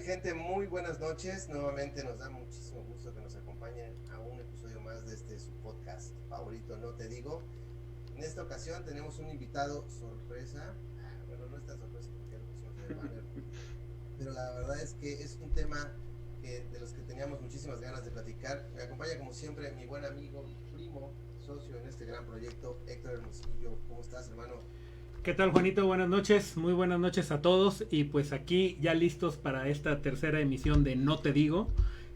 gente? Muy buenas noches. Nuevamente nos da muchísimo gusto que nos acompañen a un episodio más de su podcast favorito, No Te Digo. En esta ocasión tenemos un invitado sorpresa. Bueno, no es tan sorpresa porque ya lo pusimos en el banner, pero la verdad es que es un tema de los que teníamos muchísimas ganas de platicar. Me acompaña como siempre mi buen amigo, mi primo, socio en este gran proyecto, Héctor Hermosillo. ¿Cómo estás, hermano? ¿Qué tal, Juanito? Buenas noches, muy buenas noches a todos y pues aquí ya listos para esta tercera emisión de No Te Digo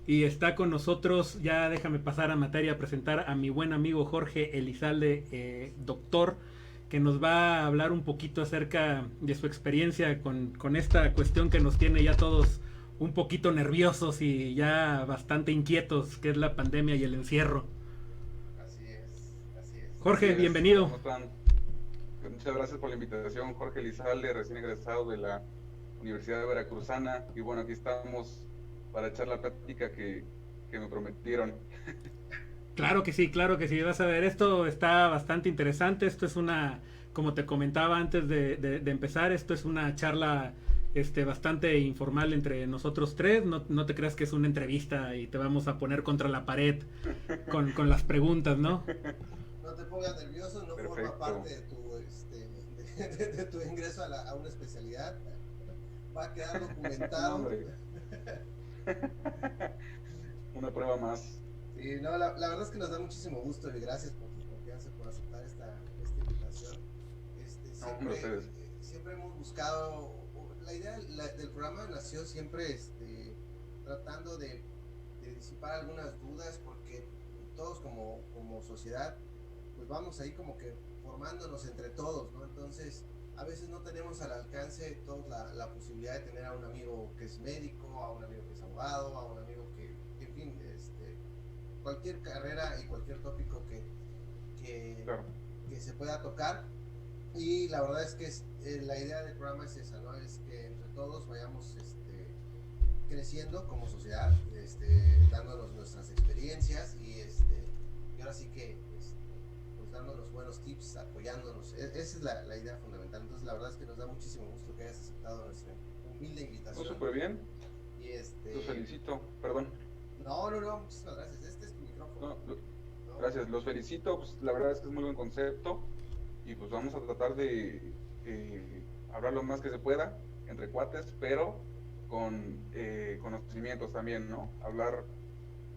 y está con nosotros, ya déjame pasar a materia, a presentar a mi buen amigo Jorge Elizalde, doctor, que nos va a hablar un poquito acerca de su experiencia con esta cuestión que nos tiene ya todos un poquito nerviosos y ya bastante inquietos, que es la pandemia y el encierro. Así es, así es. Así Jorge, es, bienvenido. ¿cómo están? Muchas gracias por la invitación, Jorge Elizalde, recién egresado de la Universidad Veracruzana. Y bueno, aquí estamos para echar la plática que me prometieron. Claro que sí, vas a ver, esto está bastante interesante, esto es una, como te comentaba antes de empezar, esto es una charla bastante informal entre nosotros tres, no te creas que es una entrevista y te vamos a poner contra la pared con las preguntas, ¿no? No te pongas nervioso, no Perfecto. forma parte de tu, de tu ingreso a una especialidad. Va a quedar documentado. No, una prueba más. Sí, no, la verdad es que nos da muchísimo gusto y gracias por tu confianza, por aceptar esta invitación. Siempre hemos buscado, la idea del programa nació siempre tratando de disipar algunas dudas, porque todos como sociedad pues vamos ahí como que formándonos entre todos, ¿no? Entonces a veces no tenemos al alcance todos la posibilidad de tener a un amigo que es médico, a un amigo que es abogado, a un amigo que en fin, cualquier carrera y cualquier tópico Claro. que se pueda tocar. Y la verdad es que la idea del programa es esa, ¿no? Es que entre todos vayamos creciendo como sociedad, dándonos nuestras experiencias y ahora sí que pues dándonos buenos tips, apoyándonos. Esa es la idea fundamental. Entonces la verdad es que nos da muchísimo gusto que hayas aceptado nuestra humilde invitación. Súper bien. Y Los felicito, perdón. No, muchísimas gracias. Este es tu micrófono. No, gracias, los felicito, pues la verdad es que es muy buen concepto y pues vamos a tratar de hablar lo más que se pueda entre cuates, pero con conocimientos también, ¿no? Hablar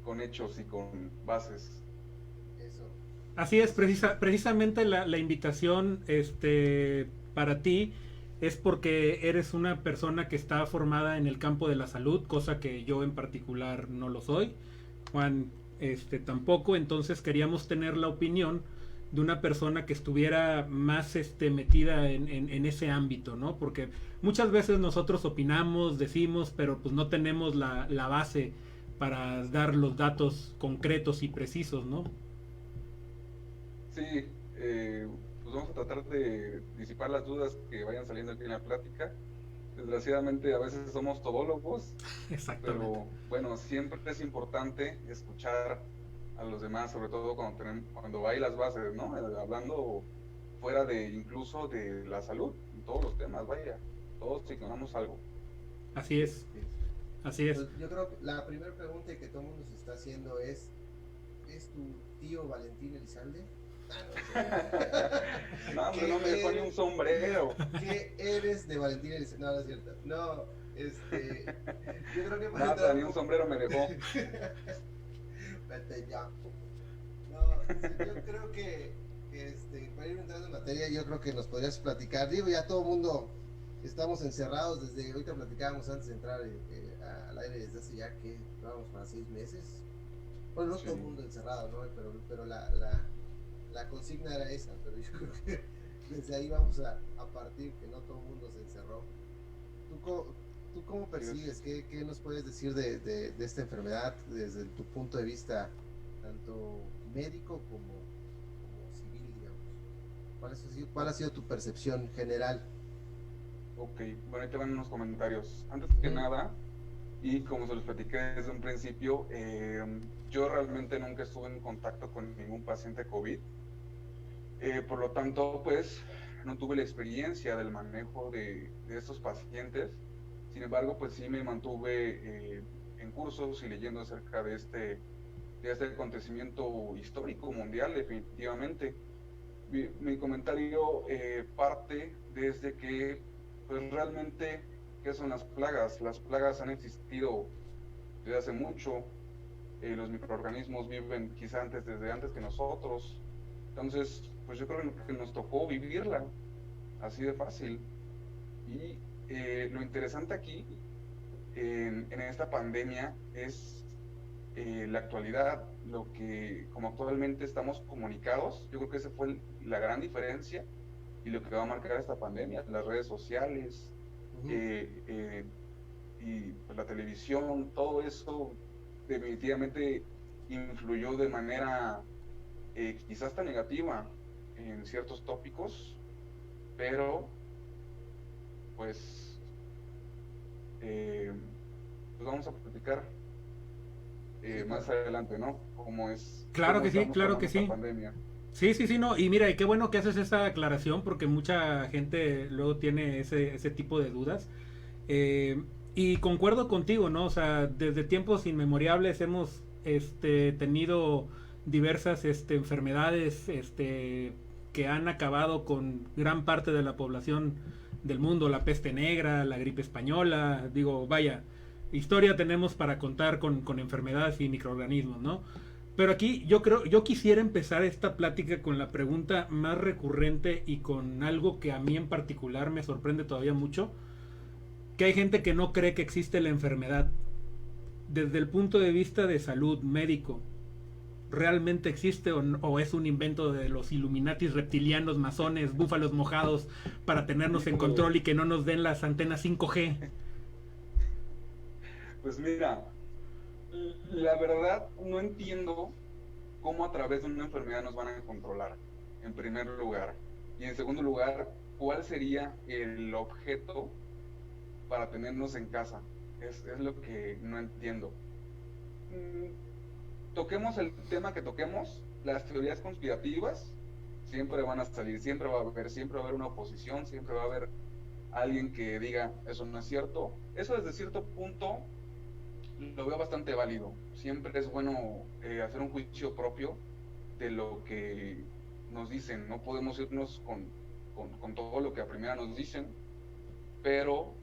con hechos y con bases. Eso. Así es, precisamente la invitación para ti es porque eres una persona que está formada en el campo de la salud, cosa que yo en particular no lo soy. Juan tampoco, entonces queríamos tener la opinión de una persona que estuviera más metida en ese ámbito, ¿no? Porque muchas veces nosotros opinamos, decimos, pero pues no tenemos la base para dar los datos concretos y precisos, ¿no? Sí, pues vamos a tratar de disipar las dudas que vayan saliendo aquí en la plática. Desgraciadamente a veces somos todólogos, Exactamente. pero bueno, siempre es importante escuchar a los demás, sobre todo cuando hay las bases, ¿no? Hablando fuera de incluso de la salud, en todos los temas, vaya, todos ignoramos algo. Así es, así es. Pues yo creo que la primera pregunta que todo el mundo se está haciendo ¿es tu tío Valentín Elizalde? No, hombre, no me dejó ni un sombrero. ¿Qué eres de Valentín Elizalde? No, no es cierto. No, yo creo que Nada, ni un sombrero me dejó. Vete ya. No, yo creo que para ir entrando en materia, yo creo que nos podrías platicar. Digo, ya todo el mundo estamos encerrados desde ahorita, platicábamos antes de entrar al aire desde hace ya que vamos para 6 meses. Bueno, no sí. Todo el mundo encerrado, ¿no? Pero la consigna era esa, pero yo creo que desde ahí vamos a partir, que no todo el mundo se encerró. ¿Tú cómo percibes? ¿Qué nos puedes decir de esta enfermedad desde tu punto de vista, tanto médico como civil, digamos? ¿Cuál ha sido tu percepción general? Ok, bueno, ahí te van unos comentarios. Antes que nada, y como se los platiqué desde un principio, yo realmente nunca estuve en contacto con ningún paciente COVID. Por lo tanto, pues, no tuve la experiencia del manejo de estos pacientes. Sin embargo, pues sí me mantuve en cursos y leyendo acerca de este acontecimiento histórico mundial, definitivamente. Mi comentario parte desde que, pues realmente, ¿qué son las plagas? Las plagas han existido desde hace mucho. Los microorganismos viven quizá desde antes que nosotros. Entonces, pues yo creo que nos tocó vivirla, así de fácil. Y lo interesante aquí, en esta pandemia, es la actualidad, lo que, como actualmente estamos comunicados, yo creo que esa fue la gran diferencia y lo que va a marcar esta pandemia, las redes sociales, y pues, la televisión, todo eso definitivamente influyó de manera quizás tan negativa en ciertos tópicos, pero pues, pues vamos a platicar más adelante, ¿no? Cómo es, Claro cómo que sí, estamos claro tomando que esta sí. pandemia. Sí, sí, sí, no. Y mira, y qué bueno que haces esa aclaración porque mucha gente luego tiene ese tipo de dudas. Eh, y concuerdo contigo, ¿no? O sea, desde tiempos inmemorables hemos tenido diversas enfermedades que han acabado con gran parte de la población del mundo, la peste negra, la gripe española, digo, vaya, historia tenemos para contar con enfermedades y microorganismos, ¿no? Pero aquí yo quisiera empezar esta plática con la pregunta más recurrente y con algo que a mí en particular me sorprende todavía mucho, que hay gente que no cree que existe la enfermedad. Desde el punto de vista de salud médico, ¿realmente existe o es un invento de los Illuminatis reptilianos, masones, búfalos mojados para tenernos en Híjole, control y que no nos den las antenas 5G? pues mira, la verdad no entiendo cómo a través de una enfermedad nos van a controlar, en primer lugar. Y en segundo lugar, ¿cuál sería el objeto para tenernos en casa? Es lo que no entiendo. Toquemos el tema que toquemos, las teorías conspirativas siempre van a salir, siempre va a haber una oposición, siempre va a haber alguien que diga eso no es cierto. Eso desde cierto punto lo veo bastante válido. Siempre es bueno hacer un juicio propio de lo que nos dicen. No podemos irnos con todo lo que a primera nos dicen, pero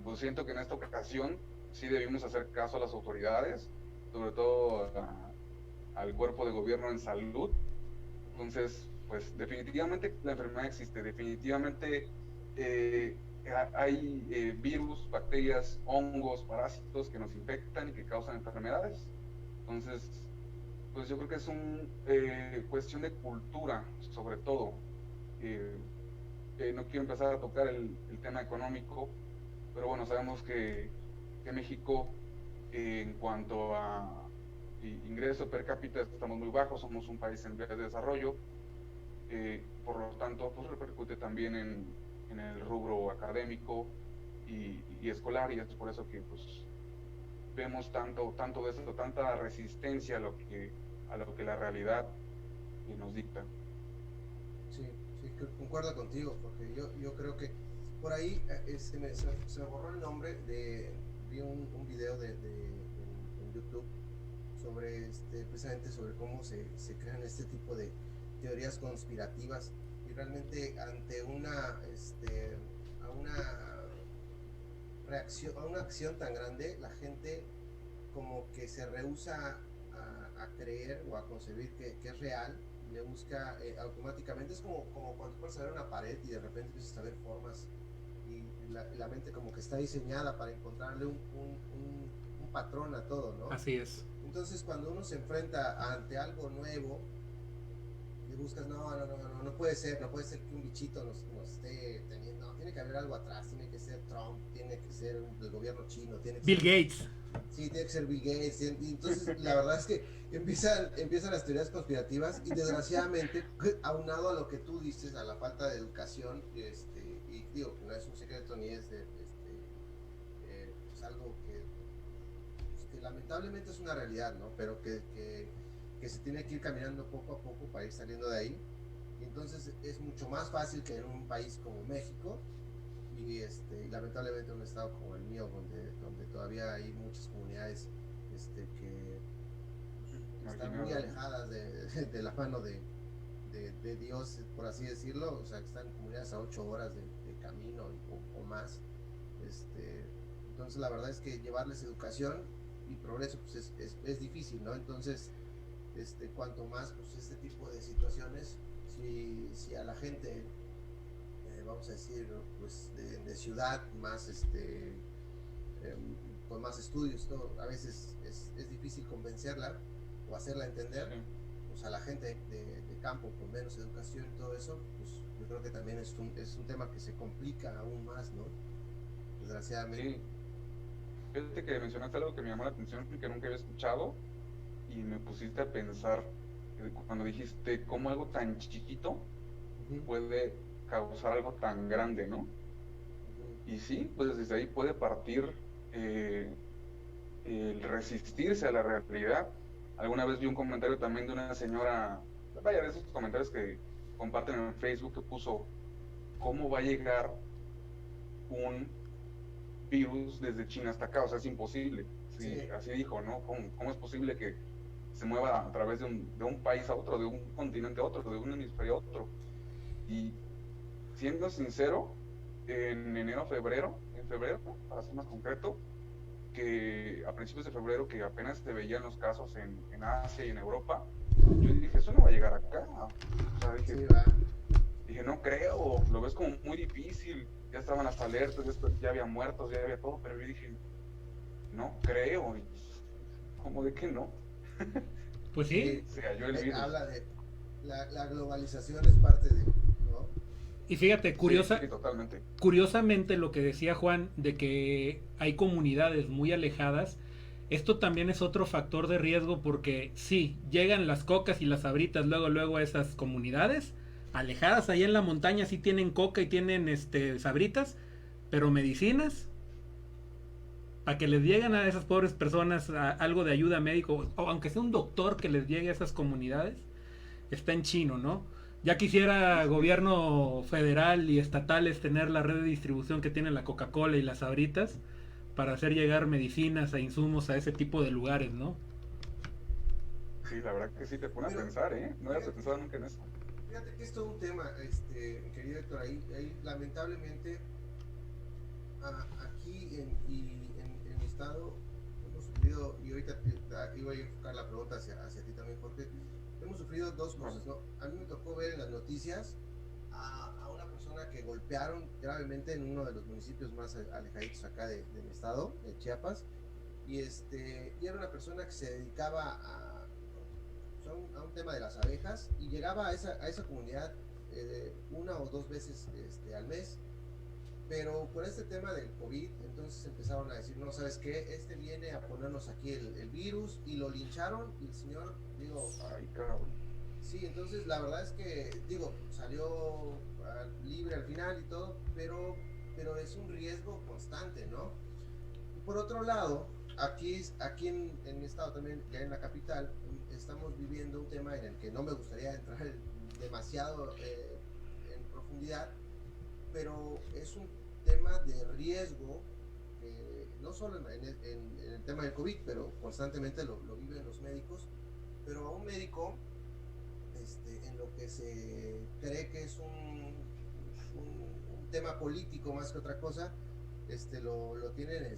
pues siento que en esta ocasión sí debimos hacer caso a las autoridades, sobre todo al cuerpo de gobierno en salud. Entonces, pues definitivamente la enfermedad existe, definitivamente eh, hay virus, bacterias, hongos, parásitos que nos infectan y que causan enfermedades. Entonces, pues yo creo que es una cuestión de cultura, sobre todo. Eh, no quiero empezar a tocar el tema económico, pero bueno, sabemos que México, en cuanto a ingreso per cápita, estamos muy bajos, somos un país en vías de desarrollo, por lo tanto, pues repercute también en el rubro académico y escolar, y es por eso que pues vemos tanto de esto, tanta resistencia a lo que la realidad nos dicta. Sí, sí, concuerdo contigo, porque yo creo que por ahí se me borró el nombre vi un video en YouTube sobre precisamente sobre cómo se crean este tipo de teorías conspirativas, y realmente ante a una reacción, a una acción tan grande, la gente como que se rehúsa a creer o a concebir que es real, y le busca automáticamente. Es como cuando puedes ver una pared y de repente empiezas a ver formas, y la mente como que está diseñada para encontrarle un patrón a todo, ¿no? Así es. Entonces cuando uno se enfrenta ante algo nuevo, y buscas, no puede ser, no puede ser que un bichito nos esté teniendo, no, tiene que haber algo atrás, tiene que ser Trump, tiene que ser el gobierno chino, tiene que Bill ser, Gates. sí, tiene que ser Bill Gates. Y entonces la verdad es que empiezan las teorías conspirativas, y desgraciadamente, aunado a lo que tú dices, a la falta de educación, y digo que no es un secreto ni es pues algo que lamentablemente es una realidad, ¿no? Pero que se tiene que ir caminando poco a poco para ir saliendo de ahí. Y entonces es mucho más fácil que en un país como México y lamentablemente un estado como el mío, donde todavía hay muchas comunidades que están muy alejadas de la mano de Dios, por así decirlo, o sea, que están en comunidades a 8 horas de camino o más. Entonces la verdad es que llevarles educación y progreso pues es difícil, ¿no? Entonces, cuanto más pues este tipo de situaciones, si a la gente, vamos a decir, pues de ciudad, más con más estudios, todo, a veces es difícil convencerla o hacerla entender. Sí. Pues a la gente de campo con menos educación y todo eso, pues yo creo que también es un tema que se complica aún más, ¿no? Desgraciadamente. Sí. Fíjate que mencionaste algo que me llamó la atención y que nunca había escuchado, y me pusiste a pensar cuando dijiste cómo algo tan chiquito puede causar algo tan grande, ¿no? Y sí, pues desde ahí puede partir el resistirse a la realidad. Alguna vez vi un comentario también de una señora, vaya, de esos comentarios que comparten en Facebook, que puso: ¿cómo va a llegar un virus desde China hasta acá? O sea, es imposible. Sí. Así dijo, ¿no? ¿Cómo es posible que se mueva a través de un país a otro, de un continente a otro, de un hemisferio a otro? Y siendo sincero, en febrero, para ser más concreto, que a principios de febrero, que apenas se veían los casos en Asia y en Europa, yo dije, eso no va a llegar acá. O sea, dije, no creo, lo ves como muy difícil. Ya estaban las alertas, ya había muertos, ya había todo, pero yo dije, no creo. ¿Cómo de que no? Pues sí. Se cayó el virus. Habla de la globalización, es parte de, ¿no? Y fíjate, sí, totalmente. Curiosamente lo que decía Juan, de que hay comunidades muy alejadas, esto también es otro factor de riesgo, porque sí, llegan las cocas y las sabritas luego a esas comunidades alejadas, ahí en la montaña sí tienen coca y tienen sabritas, pero medicinas, para que les lleguen a esas pobres personas algo de ayuda médico, o aunque sea un doctor que les llegue a esas comunidades, está en chino, ¿no? Ya quisiera gobierno federal y estatales tener la red de distribución que tiene la Coca-Cola y las sabritas para hacer llegar medicinas e insumos a ese tipo de lugares, ¿no? Sí, la verdad que sí te pone a pensar, ¿eh? No había pensado nunca en eso. Fíjate que es todo un tema, querido Héctor, ahí lamentablemente aquí en mi estado hemos sufrido, y ahorita iba a enfocar la pregunta hacia ti también, Jorge. Hemos sufrido dos cosas, ¿no? A mí me tocó ver en las noticias a una persona que golpearon gravemente en uno de los municipios más alejaditos acá de mi estado, de Chiapas, y era una persona que se dedicaba a un tema de las abejas, y llegaba a esa comunidad una o dos veces al mes. Pero por este tema del COVID, entonces empezaron a decir, no, ¿sabes qué? Viene a ponernos aquí el virus, y lo lincharon, y el señor, ay, cabrón. Sí, entonces la verdad es que, salió libre al final y todo, pero es un riesgo constante, ¿no? Y por otro lado, aquí en mi estado también, ya en la capital, estamos viviendo un tema en el que no me gustaría entrar demasiado en profundidad, pero es un tema de riesgo, no solo en el tema del COVID, pero constantemente lo viven los médicos. Pero a un médico, en lo que se cree que es un tema político más que otra cosa, lo tienen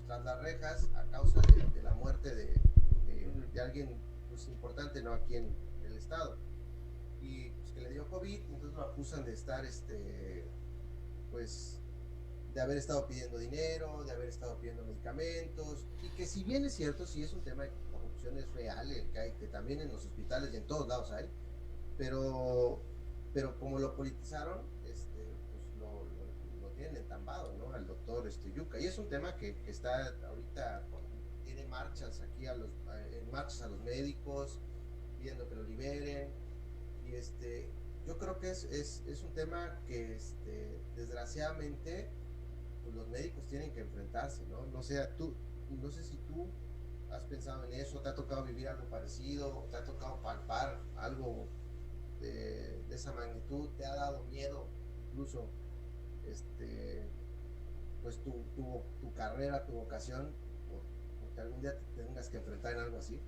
tras las rejas a causa de la muerte de alguien pues importante, ¿no? Aquí en el estado, y pues que le dio COVID, entonces lo acusan de estar pues de haber estado pidiendo dinero, de haber estado pidiendo medicamentos, y que si bien es cierto, sí es un tema de corrupción, es real, que también en los hospitales y en todos lados hay, pero como lo politizaron, pues lo tienen entambado, ¿no? Al doctor Yuca, y es un tema que está ahorita, tiene marchas aquí marchas a los médicos pidiendo que lo liberen, y yo creo que es un tema que desgraciadamente pues los médicos tienen que enfrentarse, ¿no? No sé si tú has pensado en eso, te ha tocado vivir algo parecido, te ha tocado palpar algo de esa magnitud, te ha dado miedo incluso pues tu carrera, tu vocación, porque algún día te tengas que enfrentar en algo así.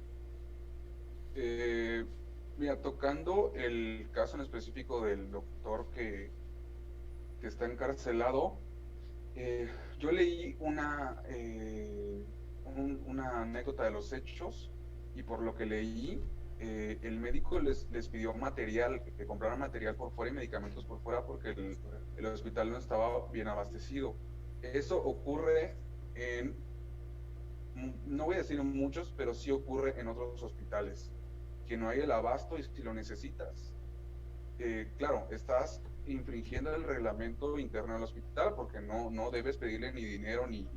Mira, tocando el caso en específico del doctor que está encarcelado, yo leí una anécdota de los hechos, y por lo que leí, el médico les pidió material, que compraran material por fuera y medicamentos por fuera, porque el hospital no estaba bien abastecido. Eso ocurre no voy a decir en muchos, pero sí ocurre en otros hospitales, que no hay el abasto, y si lo necesitas, claro, estás infringiendo el reglamento interno del hospital, porque no debes pedirle ni dinero, ni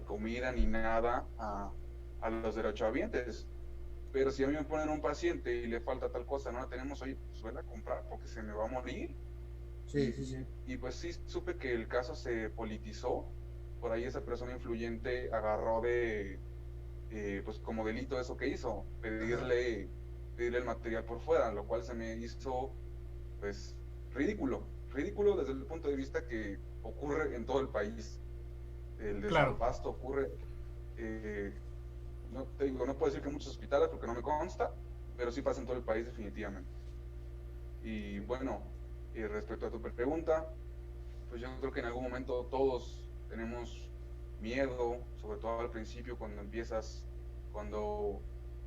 comida, ni nada a los derechohabientes. Pero si a mí me ponen un paciente y le falta tal cosa, no la tenemos, oye, pues suele a comprar porque se me va a morir. Sí. Y pues sí, supe que el caso se politizó. Por ahí esa persona influyente agarró pues como delito eso que hizo, pedirle el material por fuera, lo cual se me hizo, pues, ridículo desde el punto de vista que ocurre en todo el país. El desabasto ocurre, no te digo, no puedo decir que en muchos hospitales porque no me consta, pero sí pasa en todo el país definitivamente. Y bueno, respecto a tu pregunta, pues yo creo que en algún momento todos tenemos miedo, sobre todo al principio, cuando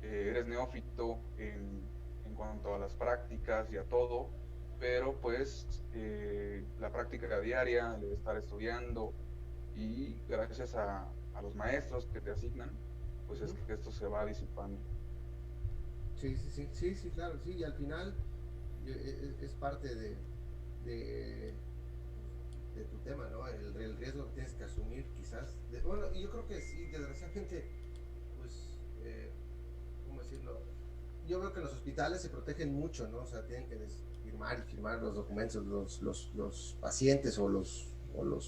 eres neófito en cuanto a las prácticas y a todo, pero pues la práctica diaria, el estar estudiando, y gracias a los maestros que te asignan, pues es que esto se va disipando. Sí, claro, sí, y al final es parte de tu tema, ¿no? El riesgo que tienes que asumir, quizás. Bueno, y yo creo que sí, desgraciadamente, pues, ¿cómo decirlo? Yo veo que los hospitales se protegen mucho, ¿no? O sea, tienen que firmar los documentos, los pacientes o los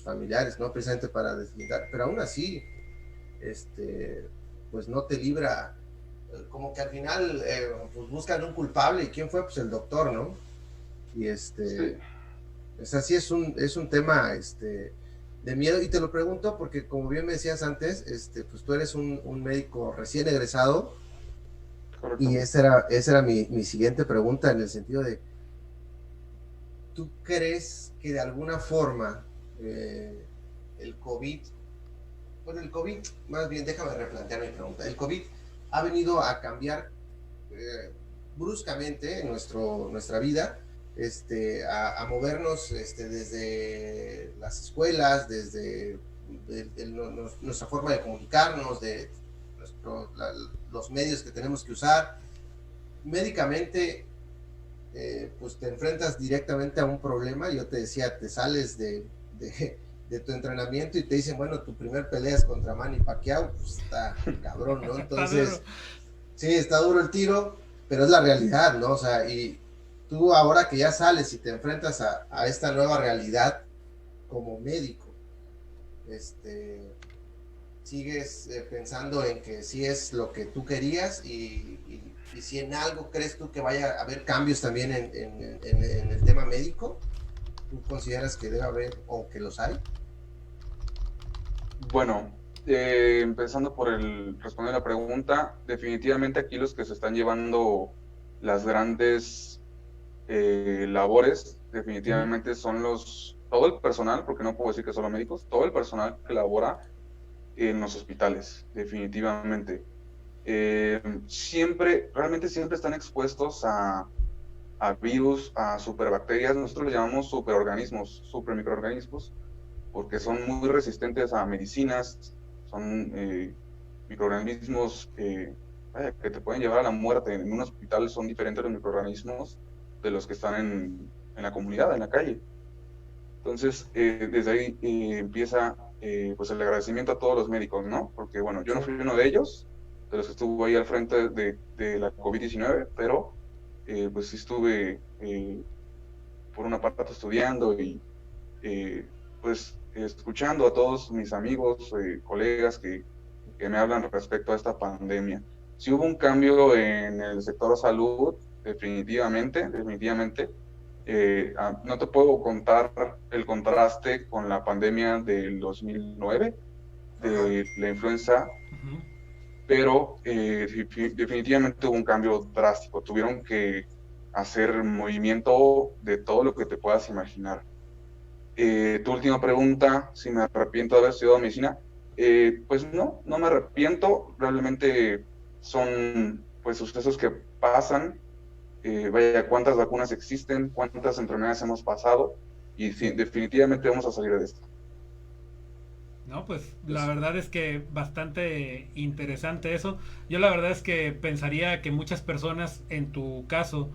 familiares, ¿no? Precisamente para deslindar, pero aún así, pues no te libra, como que al final, pues buscan un culpable, y ¿quién fue? Pues el doctor, ¿no? Y Sí. Es así, es un tema de miedo, y te lo pregunto porque, como bien me decías antes, pues tú eres un médico recién egresado. Correcto. Y esa era mi siguiente pregunta, en el sentido de, ¿tú crees que de alguna forma el COVID, más bien, déjame replantear mi pregunta, el COVID ha venido a cambiar bruscamente nuestra vida, a movernos desde las escuelas, desde nuestra forma de comunicarnos, de los medios que tenemos que usar? Médicamente, pues te enfrentas directamente a un problema. Yo te decía, te sales de tu entrenamiento y te dicen, bueno, tu primer pelea es contra Manny Pacquiao, pues está cabrón, ¿no? Entonces, sí, está duro el tiro, pero es la realidad, ¿no? O sea, y tú ahora que ya sales y te enfrentas a esta nueva realidad como médico, sigues pensando en que sí es lo que tú querías, y si en algo crees tú que vaya a haber cambios también en el tema médico, ¿tú consideras que debe haber o que los hay? Bueno, empezando por responder la pregunta, definitivamente aquí los que se están llevando las grandes labores, definitivamente son todo el personal, porque no puedo decir que solo médicos, todo el personal que labora en los hospitales, definitivamente. Realmente siempre están expuestos a virus, a superbacterias. Nosotros les llamamos superorganismos, supermicroorganismos, porque son muy resistentes a medicinas, son microorganismos que te pueden llevar a la muerte. En un hospital son diferentes los microorganismos de los que están en la comunidad, en la calle. Entonces, desde ahí empieza pues el agradecimiento a todos los médicos, ¿no? Porque, bueno, yo no fui uno de ellos, de los que estuvo ahí al frente de la COVID-19, pero pues sí estuve por una parte estudiando y pues escuchando a todos mis amigos, colegas que me hablan respecto a esta pandemia. Sí hubo un cambio en el sector salud, definitivamente. no te puedo contar el contraste con la pandemia del 2009, de la influenza, pero definitivamente hubo un cambio drástico. Tuvieron que hacer movimiento de todo lo que te puedas imaginar. Tu última pregunta, si me arrepiento de haber estudiado medicina, pues no me arrepiento. Realmente son pues sucesos que pasan. Vaya, cuántas vacunas existen, cuántas enfermedades hemos pasado, y definitivamente vamos a salir de esto. No, pues la verdad es que bastante interesante eso. Yo la verdad es que pensaría que muchas personas, en tu caso,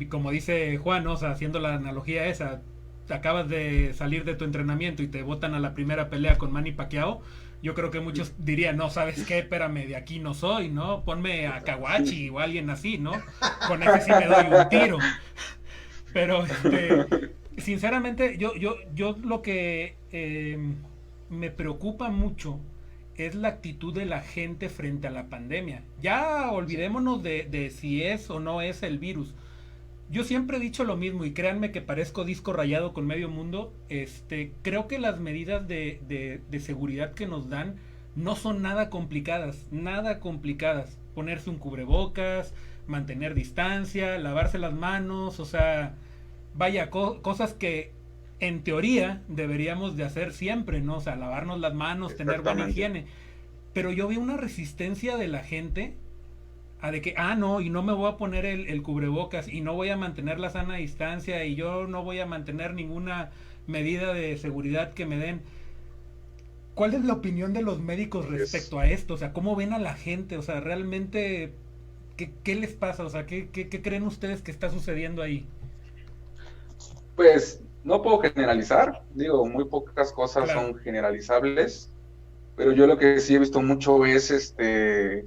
como dice Juan, ¿no? O sea, haciendo la analogía esa, acabas de salir de tu entrenamiento y te botan a la primera pelea con Manny Pacquiao. Yo creo que muchos dirían, no, ¿sabes qué? Espérame, de aquí no soy, ¿no? Ponme a Kawachi o alguien así, ¿no? Con ese sí me doy un tiro. Pero, sinceramente, yo lo que me preocupa mucho es la actitud de la gente frente a la pandemia. Ya olvidémonos de si es o no es el virus. Yo siempre he dicho lo mismo, y créanme que parezco disco rayado con medio mundo. Creo que las medidas de seguridad que nos dan no son nada complicadas, nada complicadas. Ponerse un cubrebocas, mantener distancia, lavarse las manos, o sea, vaya, cosas que en teoría deberíamos de hacer siempre, ¿no? O sea, lavarnos las manos, tener buena higiene. Pero yo veo una resistencia de la gente a de que, no, y no me voy a poner el cubrebocas, y no voy a mantener la sana distancia, y yo no voy a mantener ninguna medida de seguridad que me den. ¿Cuál es la opinión de los médicos respecto a esto? O sea, ¿cómo ven a la gente? O sea, realmente, ¿qué les pasa? O sea, ¿qué creen ustedes que está sucediendo ahí? Pues no puedo generalizar, digo, muy pocas cosas son generalizables, pero yo lo que sí he visto mucho es que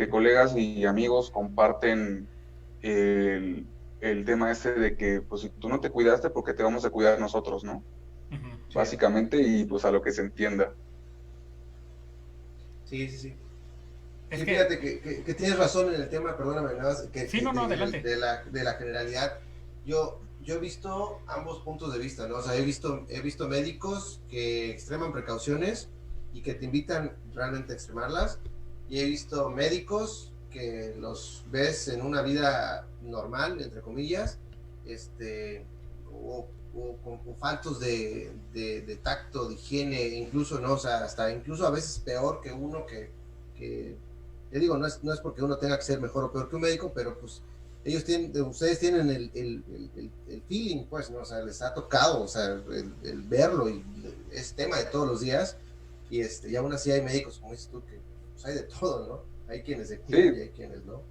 colegas y amigos comparten el tema de que, pues, si tú no te cuidaste, porque te vamos a cuidar nosotros, ¿no? Básicamente, y pues a lo que se entienda. Sí. Es que fíjate que tienes razón en el tema, perdóname, nada más, adelante. De la generalidad. Yo he visto ambos puntos de vista, ¿no? O sea, he visto médicos que extreman precauciones y que te invitan realmente a extremarlas, y he visto médicos que los ves en una vida normal, entre comillas, o faltos de tacto, de higiene, incluso, ¿no? O sea, hasta incluso a veces peor que uno que yo digo, no es porque uno tenga que ser mejor o peor que un médico, pero pues ustedes tienen el feeling, pues, ¿no? O sea, les ha tocado, o sea, el verlo, y es tema de todos los días, y aún así hay médicos, como dices tú, que pues, hay de todo, ¿no? Hay quienes se cuidan y hay quienes no.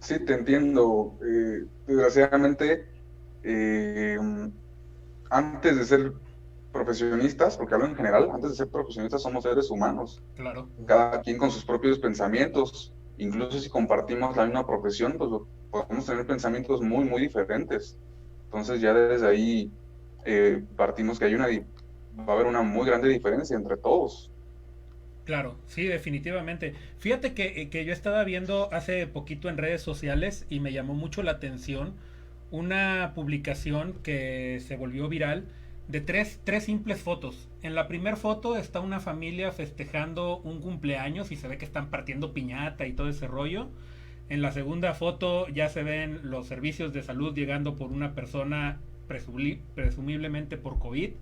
Sí, te entiendo. Desgraciadamente, antes de ser profesionistas, porque hablo en general, antes de ser profesionistas somos seres humanos. Claro. Cada quien con sus propios pensamientos. Incluso si compartimos la misma profesión, pues podemos tener pensamientos muy, muy diferentes. Entonces ya desde ahí partimos que va a haber una muy grande diferencia entre todos. Claro, sí, definitivamente. Fíjate que yo estaba viendo hace poquito en redes sociales y me llamó mucho la atención una publicación que se volvió viral de tres simples fotos. En la primera foto está una familia festejando un cumpleaños y se ve que están partiendo piñata y todo ese rollo. En la segunda foto ya se ven los servicios de salud llegando por una persona presumiblemente por COVID.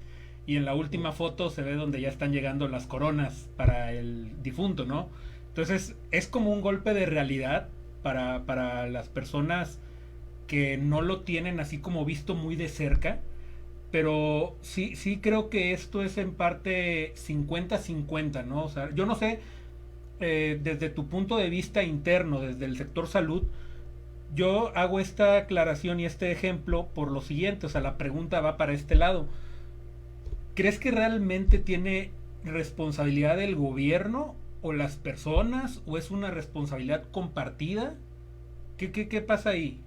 Y en la última foto se ve donde ya están llegando las coronas para el difunto, ¿no? Entonces es como un golpe de realidad para las personas que no lo tienen así como visto muy de cerca. Pero sí creo que esto es en parte 50-50, ¿no? O sea, yo no sé, desde tu punto de vista interno, desde el sector salud, yo hago esta aclaración y este ejemplo por lo siguiente, o sea, la pregunta va para este lado. ¿Crees que realmente tiene responsabilidad el gobierno o las personas, o es una responsabilidad compartida? ¿Qué pasa ahí?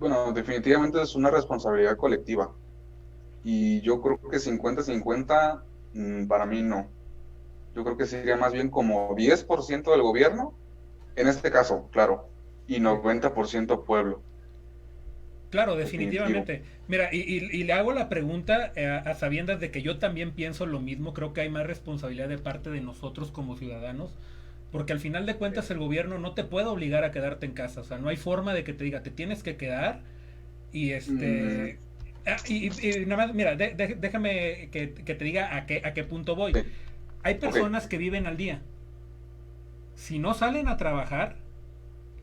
Bueno, definitivamente es una responsabilidad colectiva. Y yo creo que 50-50, para mí no. Yo creo que sería más bien como 10% del gobierno, en este caso, claro, y 90% pueblo. Claro, definitivamente. Mira, y le hago la pregunta a sabiendas de que yo también pienso lo mismo. Creo que hay más responsabilidad de parte de nosotros como ciudadanos, porque al final de cuentas el gobierno no te puede obligar a quedarte en casa. O sea, no hay forma de que te diga, te tienes que quedar y y nada más, mira, déjame que te diga a qué punto voy. Sí. Hay personas que viven al día. Si no salen a trabajar,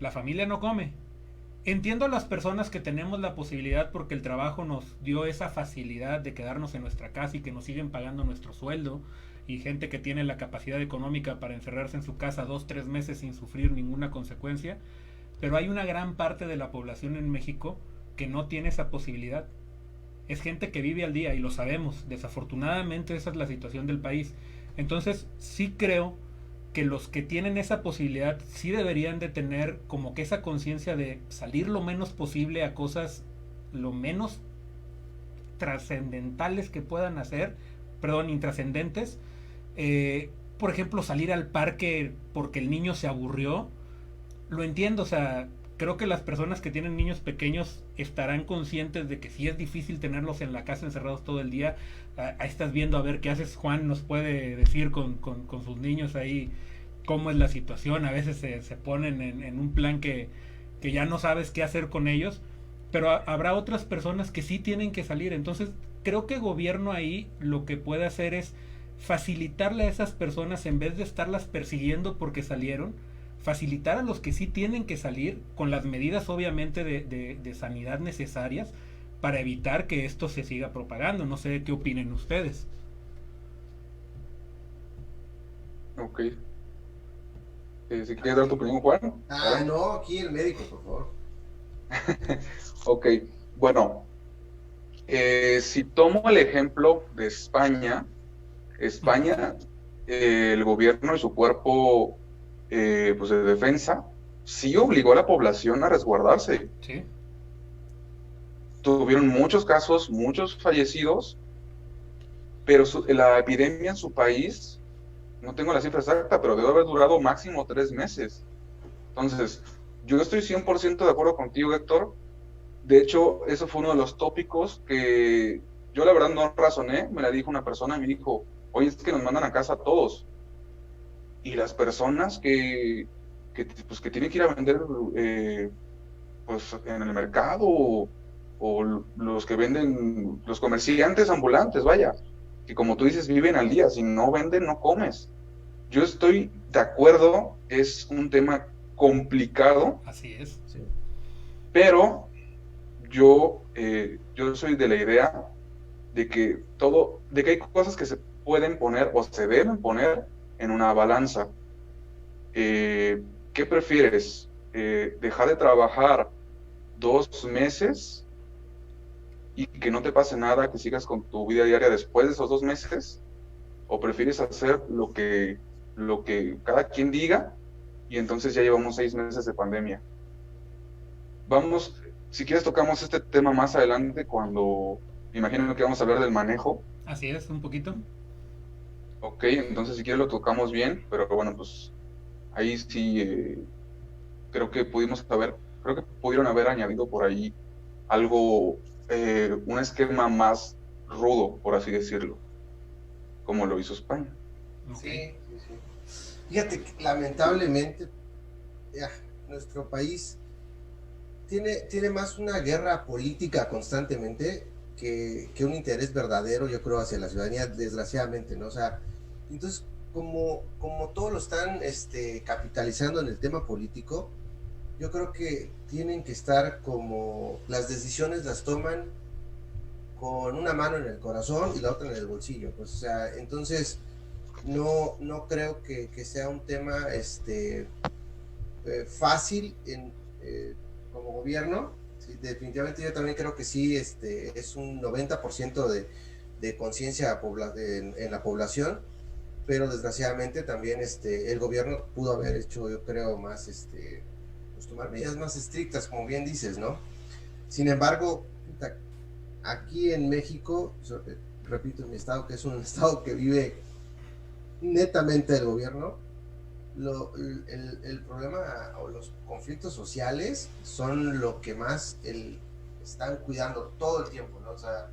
la familia no come. Entiendo a las personas que tenemos la posibilidad porque el trabajo nos dio esa facilidad de quedarnos en nuestra casa y que nos siguen pagando nuestro sueldo, y gente que tiene la capacidad económica para encerrarse en su casa 2, 3 meses sin sufrir ninguna consecuencia, pero hay una gran parte de la población en México que no tiene esa posibilidad. Es gente que vive al día y lo sabemos. Desafortunadamente esa es la situación del país. Entonces sí creo que los que tienen esa posibilidad sí deberían de tener como que esa conciencia de salir lo menos posible a cosas lo menos trascendentales que puedan hacer, perdón, intrascendentes. Por ejemplo, salir al parque porque el niño se aburrió, lo entiendo. O sea, creo que las personas que tienen niños pequeños estarán conscientes de que sí es difícil tenerlos en la casa encerrados todo el día. Ahí estás viendo a ver qué haces. Juan nos puede decir con sus niños ahí cómo es la situación. A veces se ponen en un plan que ya no sabes qué hacer con ellos, pero habrá otras personas que sí tienen que salir. Entonces creo que el gobierno ahí lo que puede hacer es facilitarle a esas personas, en vez de estarlas persiguiendo porque salieron, facilitar a los que sí tienen que salir con las medidas obviamente de sanidad necesarias para evitar que esto se siga propagando. No sé qué opinen ustedes. Ok. Si quieres dar tu opinión, Juan. No, aquí el médico, por favor. Ok, bueno, si tomo el ejemplo de España, el gobierno y su cuerpo pues de defensa sí obligó a la población a resguardarse. ¿Sí? Tuvieron muchos casos, muchos fallecidos, pero la epidemia en su país, no tengo la cifra exacta, pero debe haber durado máximo 3 meses. Entonces, yo estoy 100% de acuerdo contigo, Héctor. De hecho, eso fue uno de los tópicos que yo la verdad no razoné. Me la dijo una persona y me dijo, oye, es que nos mandan a casa a todos. Y las personas que tienen que ir a vender pues en el mercado, o los que venden, los comerciantes ambulantes, vaya, que como tú dices, viven al día. Si no venden, no comes. Yo estoy de acuerdo, es un tema complicado. Así es. Sí. Pero yo soy de la idea de que hay cosas que se pueden poner o se deben poner en una balanza. ¿Qué prefieres? ¿Dejar de trabajar 2 meses y que no te pase nada, que sigas con tu vida diaria después de esos 2 meses? ¿O prefieres hacer lo que cada quien diga y entonces ya llevamos 6 meses de pandemia? Vamos, si quieres tocamos este tema más adelante cuando, imagino que vamos a hablar del manejo. Así es, un poquito. Ok, entonces si quieres lo tocamos bien, pero bueno, pues ahí sí creo que pudieron haber añadido por ahí algo, un esquema más rudo, por así decirlo, como lo hizo España. Sí. Fíjate que lamentablemente nuestro país tiene más una guerra política constantemente que un interés verdadero, yo creo, hacia la ciudadanía, desgraciadamente, ¿no? O sea, entonces, como todos lo están capitalizando en el tema político, yo creo que tienen que estar como las decisiones las toman con una mano en el corazón y la otra en el bolsillo, pues, o sea, entonces no creo que sea un tema fácil como gobierno. Sí, definitivamente yo también creo que sí, es un 90% de conciencia en la población, pero desgraciadamente también el gobierno pudo haber hecho, yo creo, más, pues tomar medidas más estrictas, como bien dices, ¿no? Sin embargo, aquí en México, repito, en mi estado, que es un estado que vive netamente del gobierno, el problema o los conflictos sociales son lo que más están cuidando todo el tiempo, ¿no? O sea,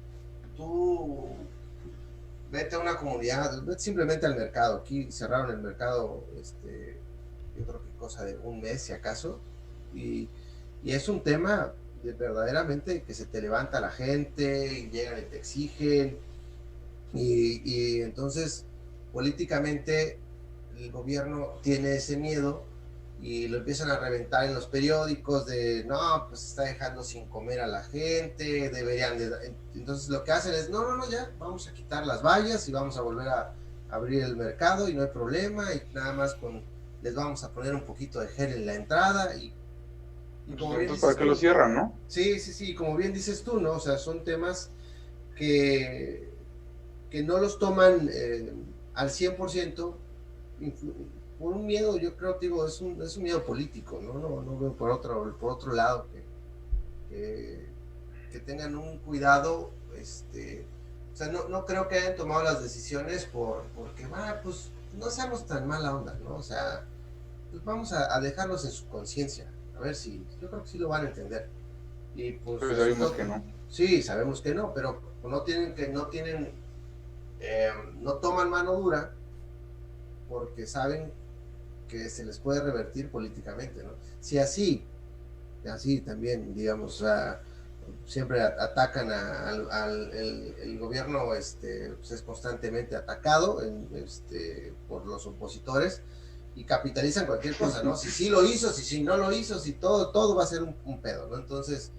tú vete a una comunidad, vete simplemente al mercado. Aquí cerraron el mercado, yo creo que cosa de un mes, si acaso, y, y es un tema de verdaderamente que se te levanta la gente, y llegan y te exigen, y entonces políticamente el gobierno tiene ese miedo y lo empiezan a reventar en los periódicos de, no, pues está dejando sin comer a la gente, deberían de... Entonces lo que hacen es, no, ya, vamos a quitar las vallas y vamos a volver a abrir el mercado y no hay problema, y nada más les vamos a poner un poquito de gel en la entrada y como bien dices, para que lo cierran, ¿no? Sí, como bien dices tú, ¿no? O sea, son temas que no los toman al 100%, por un miedo, yo creo, digo, es un miedo político, ¿no? No veo por otro lado que tengan un cuidado, o sea, no creo que hayan tomado las decisiones porque, pues no seamos tan mala onda, ¿no? O sea, pues vamos a dejarlos en su conciencia, a ver si, yo creo que sí lo van a entender. Y pues sabemos que no. Sí, sabemos que no, pero no toman mano dura porque saben que se les puede revertir políticamente, ¿no? Si así también, digamos, o sea, siempre atacan el gobierno, pues es constantemente atacado por los opositores y capitalizan cualquier cosa, ¿no? Si sí lo hizo, si no lo hizo, si todo va a ser un pedo, ¿no? Entonces,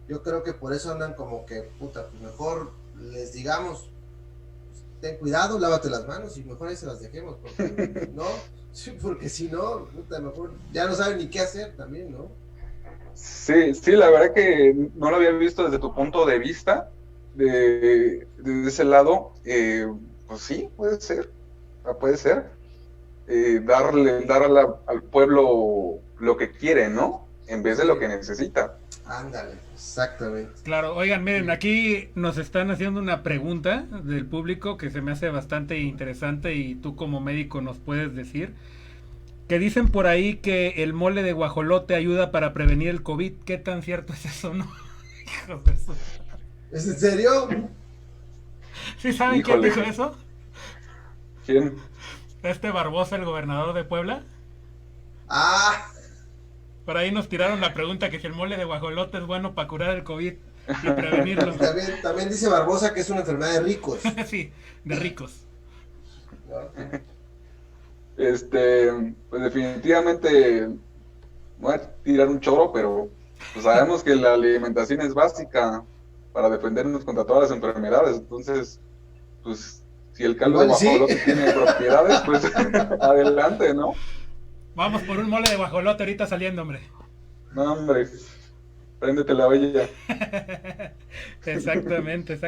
yo creo que por eso andan como que, puta, pues mejor les digamos, ten cuidado, lávate las manos y mejor ahí se las dejemos, porque no, sí, porque si no, puta, mejor ya no saben ni qué hacer también, ¿no? Sí, la verdad que no lo había visto desde tu punto de vista, desde ese lado, pues sí, puede ser, darle al pueblo lo que quiere, ¿no? En vez de lo que necesita. Ándale, exactamente. Claro, oigan, miren, aquí nos están haciendo una pregunta del público que se me hace bastante interesante y tú como médico nos puedes decir. Que dicen por ahí que el mole de guajolote ayuda para prevenir el COVID. ¿Qué tan cierto es eso, no? Hijos de eso. ¿Es en serio? ¿Sí saben quién dijo eso? ¿Quién? Barbosa, el gobernador de Puebla. Ah. Por ahí nos tiraron la pregunta que si el mole de guajolote es bueno para curar el COVID y prevenirlo. También dice Barbosa que es una enfermedad de ricos. Sí, de ricos. Pues definitivamente voy a tirar un choro, pero pues sabemos que la alimentación es básica para defendernos contra todas las enfermedades. Entonces, pues si el caldo de guajolote tiene propiedades, pues adelante, ¿no? Vamos por un mole de guajolote ahorita saliendo, hombre. No, hombre, préndete la olla. Exactamente.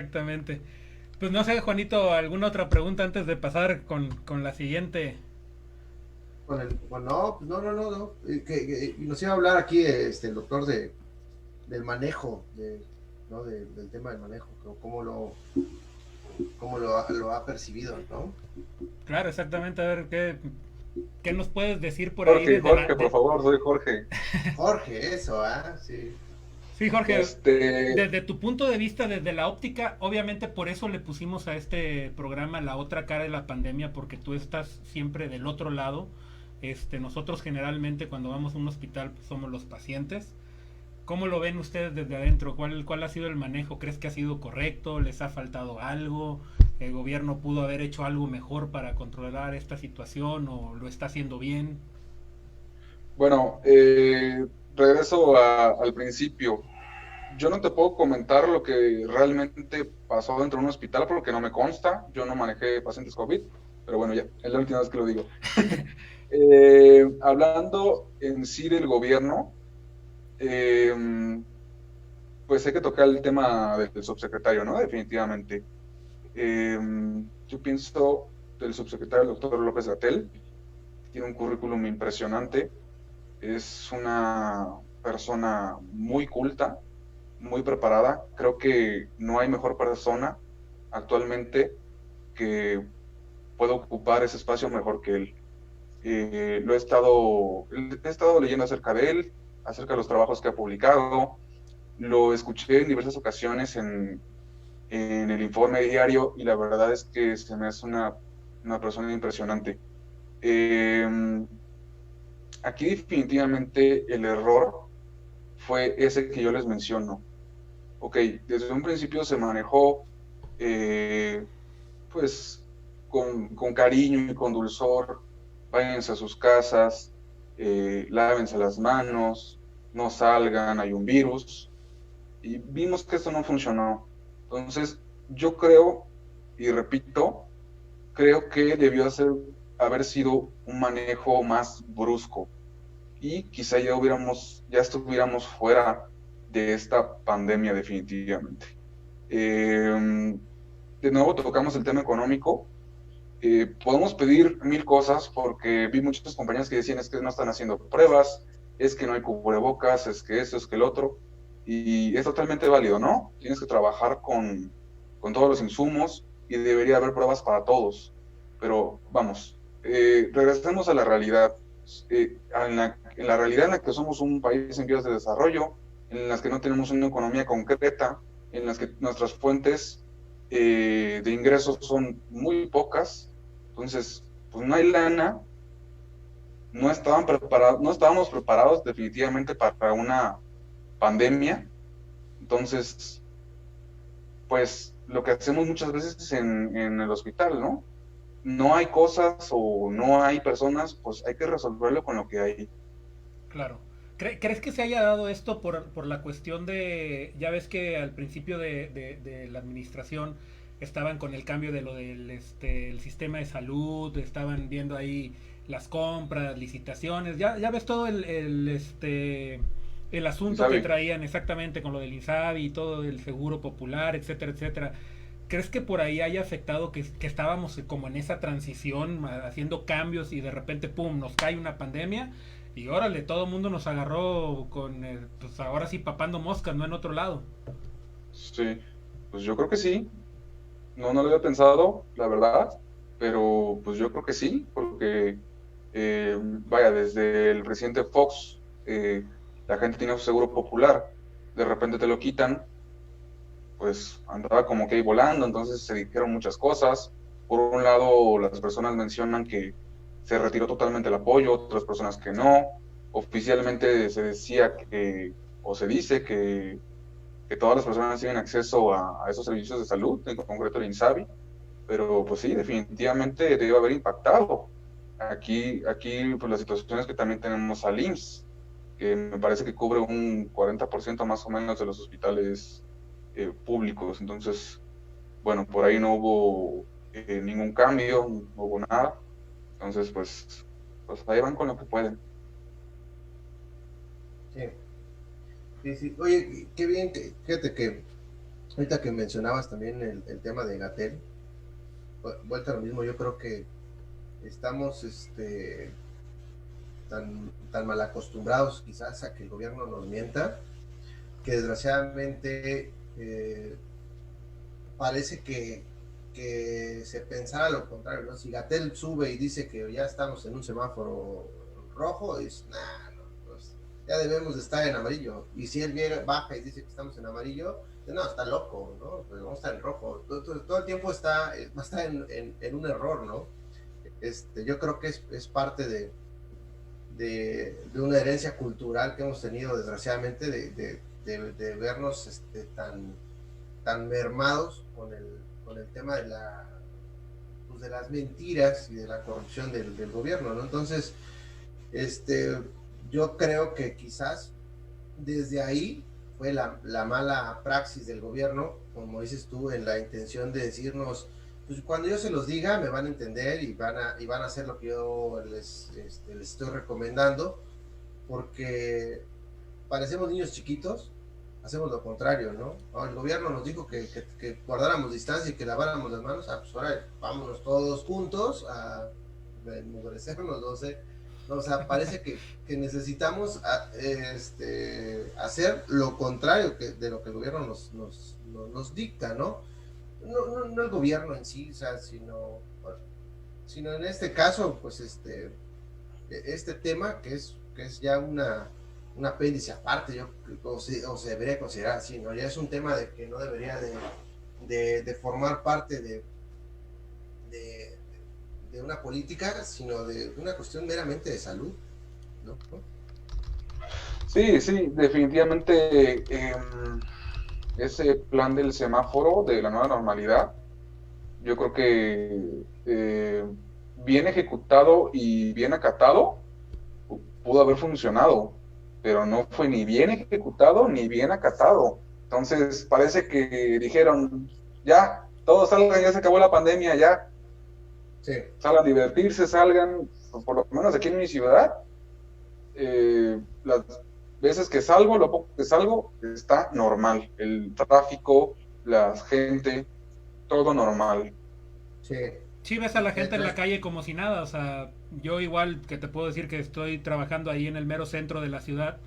Pues no sé, Juanito, ¿alguna otra pregunta antes de pasar con la siguiente? No. Que nos iba a hablar aquí el doctor del manejo, del tema del manejo, cómo lo ha percibido, ¿no? Claro, exactamente. A ver, ¿qué nos puedes decir por Jorge, ahí? Jorge, por favor, soy Jorge. Jorge, eso, sí. Sí, Jorge, desde tu punto de vista, desde la óptica, obviamente por eso le pusimos a este programa la otra cara de la pandemia, porque tú estás siempre del otro lado. Nosotros generalmente cuando vamos a un hospital pues, somos los pacientes. ¿Cómo lo ven ustedes desde adentro? ¿Cuál ha sido el manejo? ¿Crees que ha sido correcto? ¿Les ha faltado algo? ¿El gobierno pudo haber hecho algo mejor para controlar esta situación o lo está haciendo bien? Bueno, regreso al principio. Yo no te puedo comentar lo que realmente pasó dentro de un hospital porque no me consta. Yo no manejé pacientes COVID, pero bueno, ya, es la última vez que lo digo. Hablando en sí del gobierno, pues hay que tocar el tema del subsecretario, ¿no? Definitivamente. Yo pienso del subsecretario, el doctor López-Gatell, tiene un currículum impresionante, es una persona muy culta, muy preparada. Creo que no hay mejor persona actualmente que pueda ocupar ese espacio mejor que él. He estado leyendo acerca de él, acerca de los trabajos que ha publicado, lo escuché en diversas ocasiones en el informe diario y la verdad es que se me hace una persona impresionante. Aquí definitivamente el error fue ese que yo les menciono. Ok, desde un principio se manejó pues con cariño y con dulzor, váyanse a sus casas, lávense las manos, no salgan, hay un virus, y vimos que esto no funcionó. Entonces, yo creo, y repito, creo que debió haber sido un manejo más brusco y quizá ya estuviéramos fuera de esta pandemia definitivamente. De nuevo tocamos el tema económico. Podemos pedir mil cosas porque vi muchas compañías que decían es que no están haciendo pruebas, es que no hay cubrebocas, es que eso, es que el otro, y es totalmente válido, ¿no? Tienes que trabajar con todos los insumos y debería haber pruebas para todos, pero vamos, regresemos a la realidad, en la realidad en la que somos un país en vías de desarrollo, en las que no tenemos una economía concreta, en las que nuestras fuentes de ingresos son muy pocas, entonces, pues no hay lana, no estábamos preparados definitivamente para una pandemia, entonces, pues lo que hacemos muchas veces en el hospital, ¿no? No hay cosas o no hay personas, pues hay que resolverlo con lo que hay. Claro. ¿Crees que se haya dado esto por la cuestión de, ya ves que al principio de la administración estaban con el cambio de lo del el sistema de salud, estaban viendo ahí las compras, licitaciones, ya ves todo el asunto que ¿Sabe? traían exactamente con lo del INSABI y todo el seguro popular, etcétera, etcétera? ¿Crees que por ahí haya afectado que estábamos como en esa transición, haciendo cambios y de repente, pum, nos cae una pandemia? Y órale, todo el mundo nos agarró con, pues ahora sí, papando moscas, no en otro lado. Sí, pues yo creo que sí. No lo había pensado, la verdad, pero pues yo creo que sí, porque vaya, desde el presidente Fox, la gente tenía su seguro popular, de repente te lo quitan, pues andaba como que ahí volando, entonces se dijeron muchas cosas. Por un lado, las personas mencionan que se retiró totalmente el apoyo, otras personas que no. Oficialmente se decía o se dice que todas las personas tienen acceso a esos servicios de salud, en concreto el INSABI, pero pues sí, definitivamente debe haber impactado. Aquí pues la situación es que también tenemos al IMSS, que me parece que cubre un 40% más o menos de los hospitales públicos, entonces, bueno, por ahí no hubo ningún cambio, no hubo nada, entonces pues ahí van con lo que pueden. Sí, sí, sí. Oye, qué bien, fíjate que ahorita que mencionabas también el tema de Gatel, vuelta a lo mismo, yo creo que estamos tan mal acostumbrados quizás a que el gobierno nos mienta, que desgraciadamente parece que se pensara lo contrario, ¿no? Si Gatel sube y dice que ya estamos en un semáforo rojo, es nah, no, pues ya debemos de estar en amarillo. Y si él baja y dice que estamos en amarillo, no, está loco, ¿no? Pues vamos a estar en rojo. Todo el tiempo va a estar en un error, ¿no? Yo creo que es parte de una herencia cultural que hemos tenido, desgraciadamente, de vernos tan mermados con el tema pues de las mentiras y de la corrupción del gobierno, ¿no? Entonces, yo creo que quizás desde ahí fue la mala praxis del gobierno, como dices tú, en la intención de decirnos, pues cuando yo se los diga me van a entender y van a hacer lo que yo les estoy recomendando, porque parecemos niños chiquitos, hacemos lo contrario, ¿no? El gobierno nos dijo que guardáramos distancia y que laváramos las manos, pues ahora vámonos todos juntos a enmudecernos, no sé. No, o sea, parece que necesitamos hacer lo contrario de lo que el gobierno nos dicta, ¿no? No el gobierno en sí, o sea, sino en este caso, pues este tema que es ya un apéndice aparte, o se debería considerar así, ¿no? Ya es un tema de que no debería de formar parte de, de una política, sino de una cuestión meramente de salud, ¿no? Sí, sí, definitivamente ese plan del semáforo de la nueva normalidad, yo creo que bien ejecutado y bien acatado, pudo haber funcionado, pero no fue ni bien ejecutado ni bien acatado. Entonces parece que dijeron, ya, todos salgan, ya se acabó la pandemia, ya, Sí. salgan a divertirse, salgan, pues, por lo menos aquí en mi ciudad, las veces que salgo, lo poco que salgo, está normal. El tráfico, la gente, todo normal. Sí. Sí, ves a la gente en la calle como si nada, o sea, yo igual que te puedo decir que estoy trabajando ahí en el mero centro de la ciudad,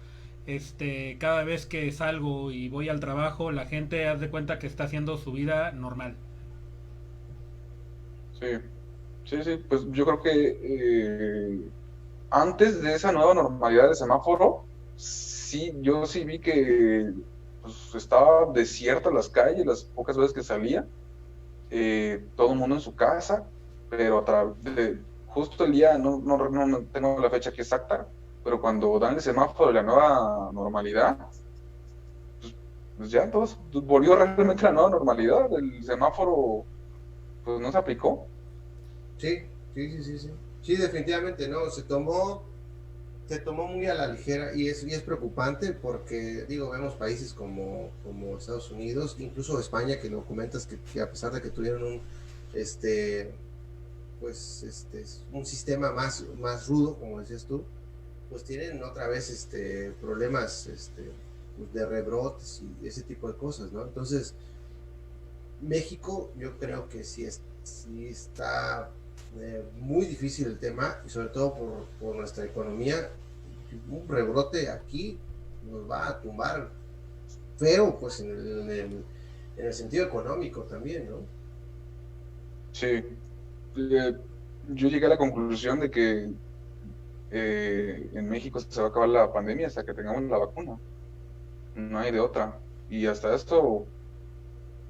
cada vez que salgo y voy al trabajo, la gente haz de cuenta que está haciendo su vida normal. Sí, sí, sí, pues yo creo que antes de esa nueva normalidad de semáforo, sí, yo sí vi que pues, estaba desierta las calles, las pocas veces que salía, todo el mundo en su casa, pero justo el día, no tengo la fecha aquí exacta, pero cuando dan el semáforo de la nueva normalidad, pues ya todos volvió realmente la nueva normalidad, el semáforo pues no se aplicó. Sí, sí, sí, sí, sí. Sí, definitivamente, ¿no? Se tomó muy a la ligera y es preocupante porque, digo, vemos países como Estados Unidos, incluso España, que lo comentas que a pesar de que tuvieron este, un sistema más rudo, como decías tú, pues tienen otra vez problemas pues de rebrotes y ese tipo de cosas, ¿no? Entonces, México, yo creo que sí está muy difícil el tema, y sobre todo por nuestra economía. Un rebrote aquí nos va a tumbar feo, pues en el sentido económico también, ¿no? Sí, yo llegué a la conclusión de que en México se va a acabar la pandemia hasta que tengamos la vacuna. No hay de otra. Y hasta esto,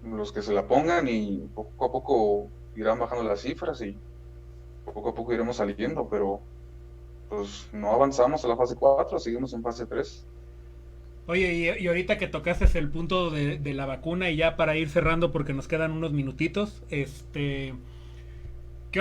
los que se la pongan y poco a poco irán bajando las cifras y poco a poco iremos saliendo, pero pues no avanzamos a la fase 4, seguimos en fase 3. Oye, y ahorita que tocaste el punto de la vacuna y ya para ir cerrando porque nos quedan unos minutitos, ¿qué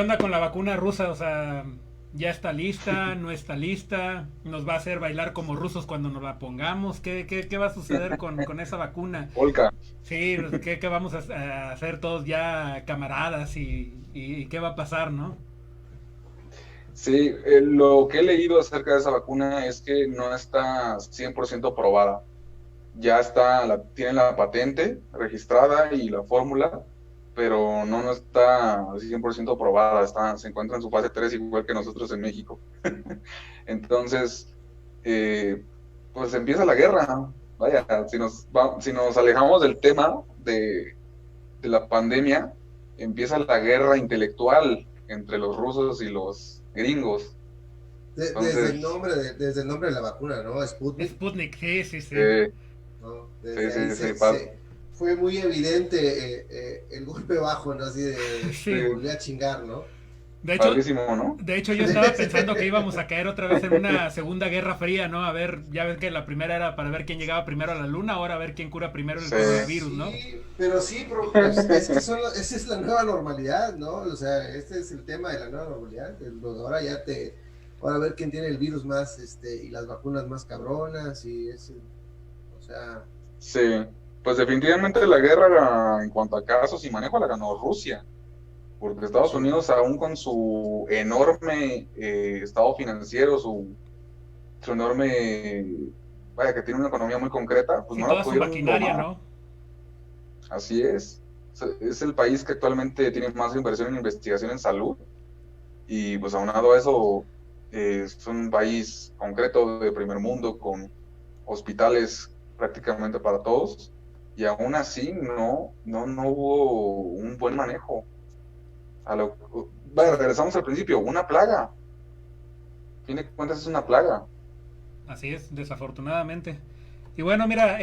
onda con la vacuna rusa? O sea, ¿ya está lista? ¿No está lista? ¿Nos va a hacer bailar como rusos cuando nos la pongamos? ¿Qué va a suceder con esa vacuna? Polka. Sí, ¿qué vamos a hacer todos ya camaradas y qué va a pasar, no? Sí, lo que he leído acerca de esa vacuna es que no está 100% probada. Ya tienen la patente registrada y la fórmula, pero no está 100% probada, se encuentra en su fase 3 igual que nosotros en México. Entonces, pues empieza la guerra. Vaya, si nos alejamos del tema de la pandemia, empieza la guerra intelectual entre los rusos y los gringos. Entonces, Desde el nombre de la vacuna, ¿no? Sputnik. Sputnik, sí, sí, sí. ¿No? Sí, Desde ahí sí, sí, fue muy evidente el golpe bajo, ¿no? Así Sí. de volver a chingar, ¿no? Padrísimo, ¿no? De hecho, yo estaba pensando que íbamos a caer otra vez en una segunda guerra fría, ¿no? A ver, ya ves que la primera era para ver quién llegaba primero a la luna, ahora a ver quién cura primero el coronavirus, ¿no? Sí, pero pues, es que esa es la nueva normalidad, ¿no? O sea, este es el tema de la nueva normalidad. Ahora ahora a ver quién tiene el virus más, y las vacunas más cabronas, o sea. Sí, pues definitivamente la guerra en cuanto a casos y manejo la ganó Rusia, porque Estados Unidos aún con su enorme estado financiero, su enorme, vaya, que tiene una economía muy concreta, pues Sí, no la toda su pudieron maquinaria, domar. ¿no? Así es. Es el país que actualmente tiene más inversión en investigación en salud y pues aunado a eso es un país concreto de primer mundo con hospitales prácticamente para todos y aún así no hubo un buen manejo. Bueno, regresamos al principio, una plaga. A fin de cuentas es una plaga. Así es, desafortunadamente. Y bueno, mira,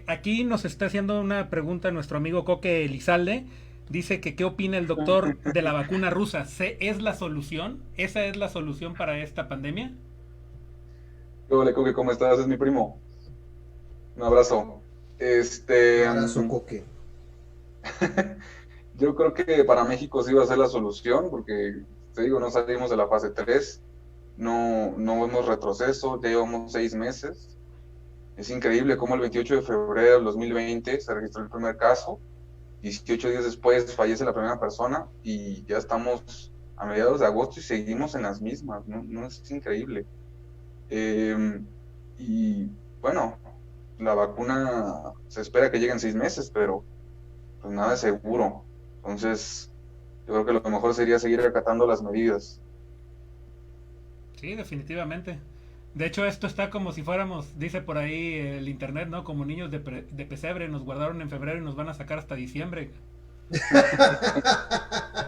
aquí nos está haciendo una pregunta nuestro amigo Coque Elizalde. Dice que qué opina el doctor de la vacuna rusa. ¿Es la solución? ¿Esa es la solución para esta pandemia? Hola, Coque, ¿cómo estás? Es mi primo. Un abrazo. Un abrazo, Coque. Yo creo que para México sí va a ser la solución, porque, te digo, no salimos de la fase 3, no vemos retroceso, ya llevamos 6 meses. Es increíble cómo el 28 de febrero del 2020 se registró el primer caso, 18 días después fallece la primera persona y ya estamos a mediados de agosto y seguimos en las mismas, ¿no? Es increíble. Y bueno, la vacuna se espera que llegue en 6 meses, pero pues nada es seguro. Entonces, yo creo que lo mejor sería seguir acatando las medidas. Sí, definitivamente. De hecho, esto está como si fuéramos, dice por ahí el internet, ¿no? Como niños de pesebre, nos guardaron en febrero y nos van a sacar hasta diciembre.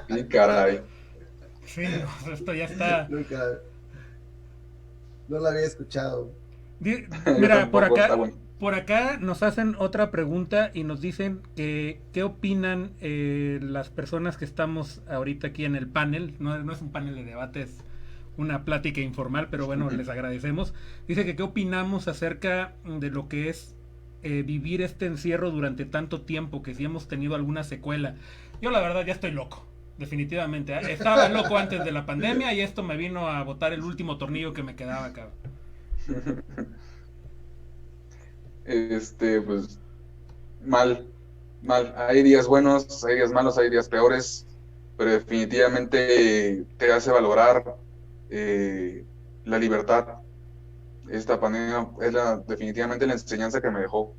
Sí, caray. Sí, no, esto ya está. Nunca, no lo había escuchado. Mira, Tampoco está bueno. por acá nos hacen otra pregunta y nos dicen que qué opinan las personas que estamos ahorita aquí en el panel. No es un panel de debate, es una plática informal, pero bueno, les agradecemos. Dice que qué opinamos acerca de lo que es vivir este encierro durante tanto tiempo, que si hemos tenido alguna secuela. Yo la verdad ya estoy loco, definitivamente. Estaba loco antes de la pandemia y esto me vino a botar el último tornillo que me quedaba acá. Pues mal. Hay días buenos, hay días malos, hay días peores, pero definitivamente te hace valorar la libertad. Esta pandemia es definitivamente la enseñanza que me dejó.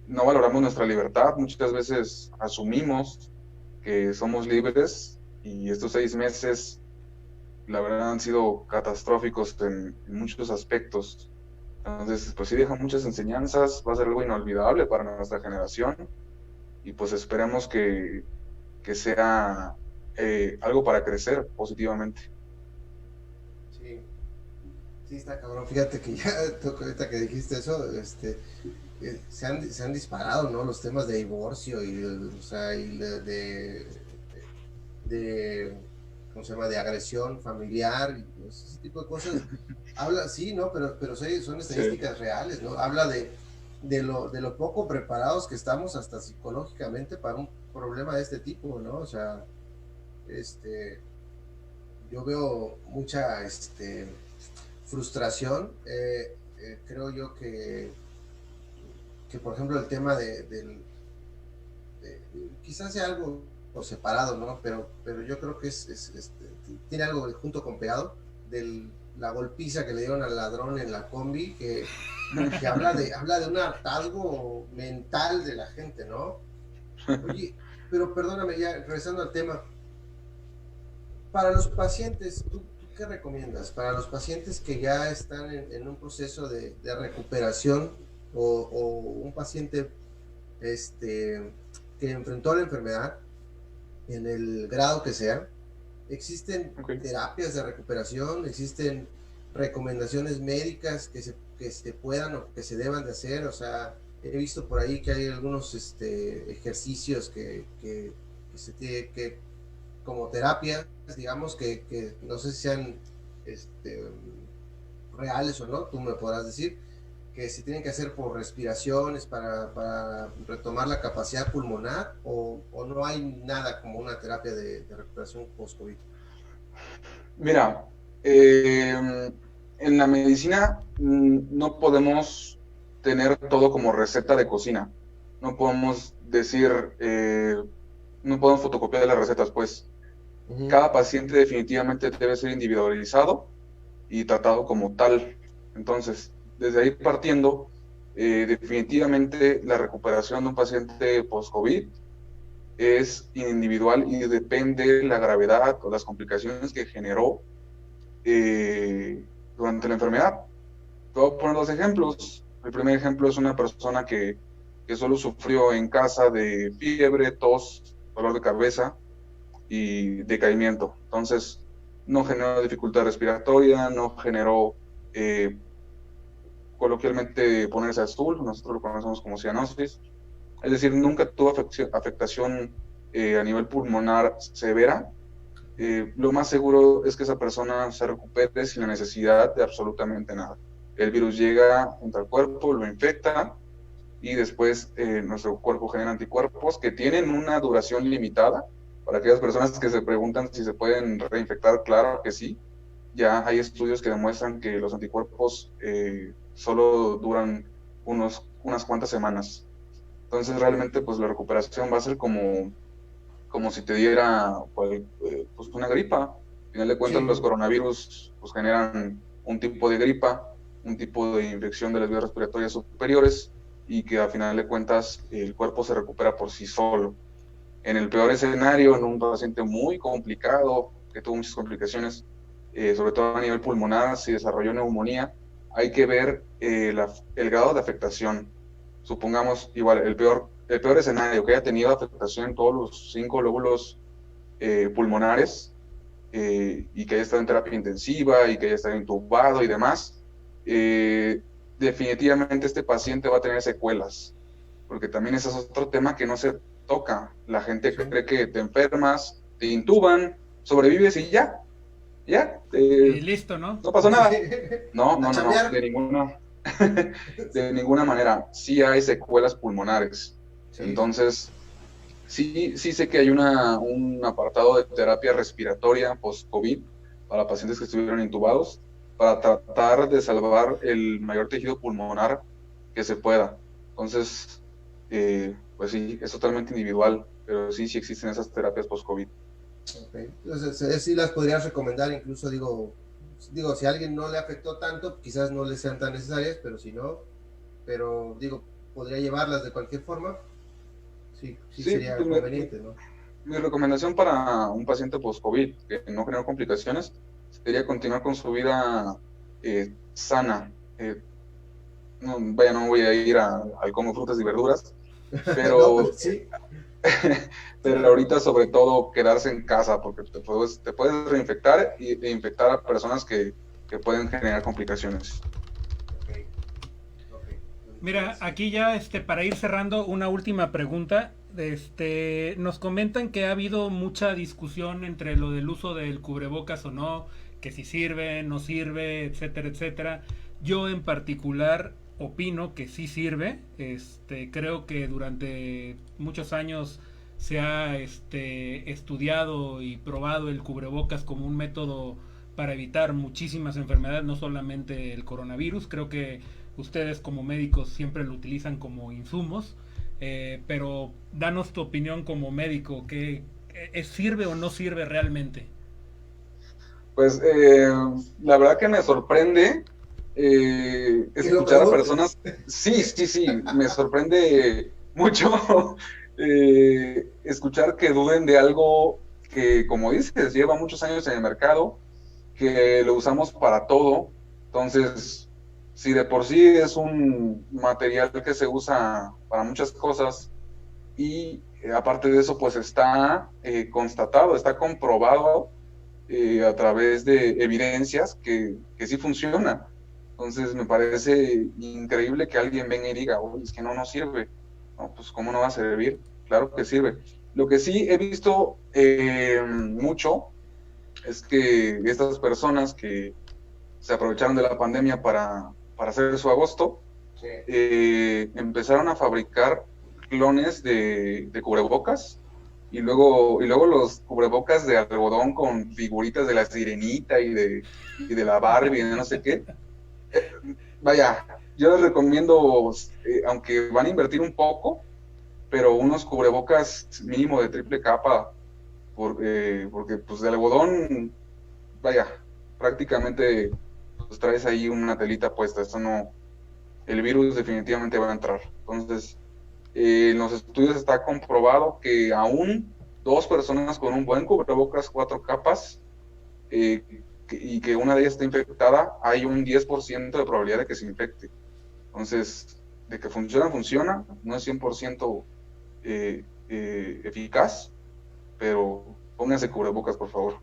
No valoramos nuestra libertad, muchas veces asumimos que somos libres y estos 6 meses, la verdad, han sido catastróficos en muchos aspectos. Entonces, pues sí deja muchas enseñanzas, va a ser algo inolvidable para nuestra generación y pues esperemos que sea algo para crecer positivamente. Sí, está cabrón. Fíjate que ya, ahorita que dijiste eso, se han disparado, ¿no? Los temas de divorcio y, o sea, y de ¿cómo se llama? De agresión familiar, y pues, ese tipo de cosas. Habla, sí, ¿no? Pero son estadísticas reales, ¿no? Habla de lo poco preparados que estamos hasta psicológicamente para un problema de este tipo, ¿no? O sea, yo veo mucha, frustración. Creo yo que por ejemplo el tema quizás sea algo separado, ¿no? Pero yo creo que tiene algo junto con pegado de la golpiza que le dieron al ladrón en la combi, que habla de un hartazgo mental de la gente, ¿no? Oye, pero perdóname, ya regresando al tema, para los pacientes, ¿tú qué recomiendas? Para los pacientes que ya están en un proceso de recuperación o un paciente que enfrentó la enfermedad en el grado que sea, ¿existen terapias de recuperación? ¿Existen recomendaciones médicas que se puedan o que se deban de hacer? O sea, he visto por ahí que hay algunos ejercicios que se tiene que como terapia, digamos, que no sé si sean reales o no, tú me podrás decir, que se tienen que hacer por respiraciones para retomar la capacidad pulmonar, o no hay nada como una terapia de recuperación post-COVID. Mira, en la medicina no podemos tener todo como receta de cocina. No podemos decir, no podemos fotocopiar las recetas, pues. Uh-huh. Cada paciente definitivamente debe ser individualizado y tratado como tal. Entonces, desde ahí partiendo, definitivamente la recuperación de un paciente post-COVID es individual y depende de la gravedad o las complicaciones que generó durante la enfermedad. Voy a poner 2 ejemplos. El primer ejemplo es una persona que solo sufrió en casa de fiebre, tos, dolor de cabeza y decaimiento. Entonces, no generó dificultad respiratoria, no generó coloquialmente ponerse azul, nosotros lo conocemos como cianosis, es decir, nunca tuvo afectación a nivel pulmonar severa. Lo más seguro es que esa persona se recupere sin la necesidad de absolutamente nada. El virus llega, entra al cuerpo, lo infecta y después nuestro cuerpo genera anticuerpos que tienen una duración limitada. Para aquellas personas que se preguntan si se pueden reinfectar, claro que sí. Ya hay estudios que demuestran que los anticuerpos solo duran unas cuantas semanas. Entonces realmente pues la recuperación va a ser como si te diera pues una gripa. Al final de cuentas, los coronavirus pues generan un tipo de gripa, un tipo de infección de las vías respiratorias superiores y que al final de cuentas el cuerpo se recupera por sí solo. En el peor escenario, en un paciente muy complicado, que tuvo muchas complicaciones, sobre todo a nivel pulmonar, si desarrolló neumonía, hay que ver el grado de afectación. Supongamos, igual, el peor escenario, que haya tenido afectación en todos los 5 lóbulos pulmonares y que haya estado en terapia intensiva y que haya estado intubado y demás, definitivamente este paciente va a tener secuelas, porque también ese es otro tema que no se toca. La gente cree que te enfermas, te intuban, sobrevives y ya, y listo, ¿no? No pasó nada. No, de ninguna manera. Sí hay secuelas pulmonares. Entonces, sí sé que hay un apartado de terapia respiratoria post-COVID para pacientes que estuvieron intubados para tratar de salvar el mayor tejido pulmonar que se pueda. Entonces, pues sí, es totalmente individual, pero sí existen esas terapias post-COVID. Okay. Entonces, sí las podrías recomendar, incluso digo, si a alguien no le afectó tanto, quizás no le sean tan necesarias, pero si no, podría llevarlas de cualquier forma. Sí sería conveniente, ¿no? Mi recomendación para un paciente post-COVID que no genera complicaciones sería continuar con su vida sana. No voy a ir al comer frutas y verduras, pero, no, sí. Pero ahorita sobre todo quedarse en casa, porque te puedes reinfectar e infectar a personas que pueden generar complicaciones. Mira, aquí ya para ir cerrando, una última pregunta. Nos comentan que ha habido mucha discusión entre lo del uso del cubrebocas o no, que si sirve, no sirve, etcétera, etcétera. Yo en particular opino que sí sirve. Creo que durante muchos años se ha estudiado y probado el cubrebocas como un método para evitar muchísimas enfermedades, no solamente el coronavirus. Creo que ustedes como médicos siempre lo utilizan como insumos, pero danos tu opinión como médico, ¿qué sirve o no sirve realmente? Pues la verdad que me sorprende escuchar a personas, sí, me sorprende mucho escuchar que duden de algo que, como dices, lleva muchos años en el mercado, que lo usamos para todo. Entonces, si de por sí es un material que se usa para muchas cosas y aparte de eso, pues está constatado, está comprobado a través de evidencias que sí funciona. Entonces me parece increíble que alguien venga y diga, es que no sirve. No, pues ¿cómo no va a servir? Claro que sirve. Lo que sí he visto mucho es que estas personas que se aprovecharon de la pandemia para hacer su agosto, empezaron a fabricar clones de cubrebocas y luego los cubrebocas de algodón con figuritas de la Sirenita y de la Barbie y de no sé qué. Vaya, yo les recomiendo, aunque van a invertir un poco, pero unos cubrebocas mínimo de triple capa, porque pues de algodón, vaya, prácticamente pues traes ahí una telita puesta, esto no, el virus definitivamente va a entrar. Entonces, en los estudios está comprobado que aún 2 personas con un buen cubrebocas 4 capas y que una de ellas está infectada, hay un 10% de probabilidad de que se infecte. Entonces, de que funciona, no es 100% eficaz, pero pónganse cubrebocas, por favor,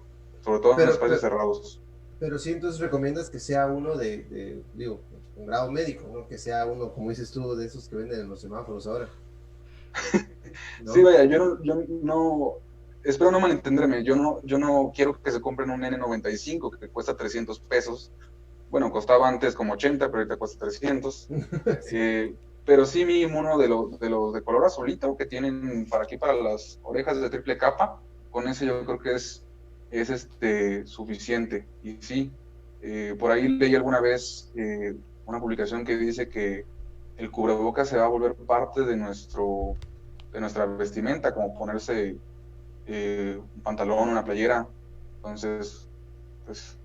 sobre todo en espacios cerrados. Pero sí, entonces recomiendas que sea uno digo, un grado médico, ¿no? Que sea uno, como dices tú, de esos que venden en los semáforos ahora. ¿No? Sí, vaya, yo no, espero no malentenderme, yo no quiero que se compren un N95 que cuesta 300 pesos. Bueno, costaba antes como 80, pero ahorita cuesta 300. Sí. Pero sí mínimo uno de los de color azulito que tienen para aquí, para las orejas de triple capa, con ese yo creo que es suficiente. Y sí, por ahí leí alguna vez una publicación que dice que el cubrebocas se va a volver parte de nuestra vestimenta, como ponerse un pantalón, una playera. Entonces, pues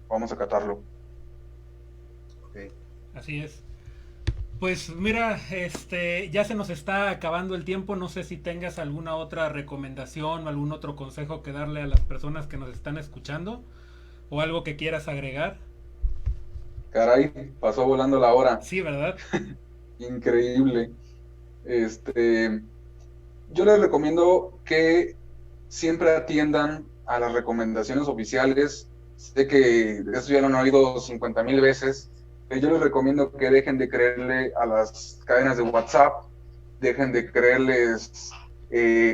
vamos a acatarlo. Okay. Así es. Pues mira, ya se nos está acabando el tiempo. No sé si tengas alguna otra recomendación o algún otro consejo que darle a las personas que nos están escuchando o algo que quieras agregar. Caray, pasó volando la hora. Sí, ¿verdad? Increíble. Yo les recomiendo que siempre atiendan a las recomendaciones oficiales. Sé que eso ya lo han oído 50,000 veces, pero yo les recomiendo que dejen de creerle a las cadenas de WhatsApp, dejen de creerles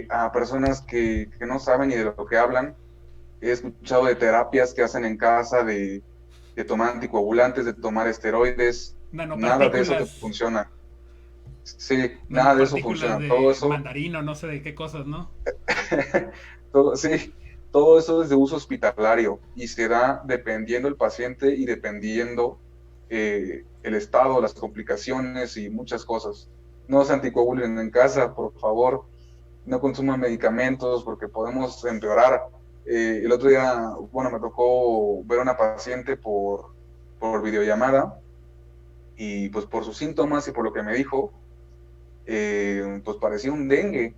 a personas que no saben ni de lo que hablan. He escuchado de terapias que hacen en casa, de tomar anticoagulantes, de tomar esteroides. Nada de eso te funciona. Sí, nada de eso funciona. Todo eso, mandarino, no sé de qué cosas, ¿no? sí, todo eso es de uso hospitalario y se da dependiendo el paciente y dependiendo el estado, las complicaciones y muchas cosas. No se anticoagulen en casa, por favor. No consuman medicamentos porque podemos empeorar. El otro día, bueno, me tocó ver a una paciente por videollamada y pues por sus síntomas y por lo que me dijo, pues parecía un dengue.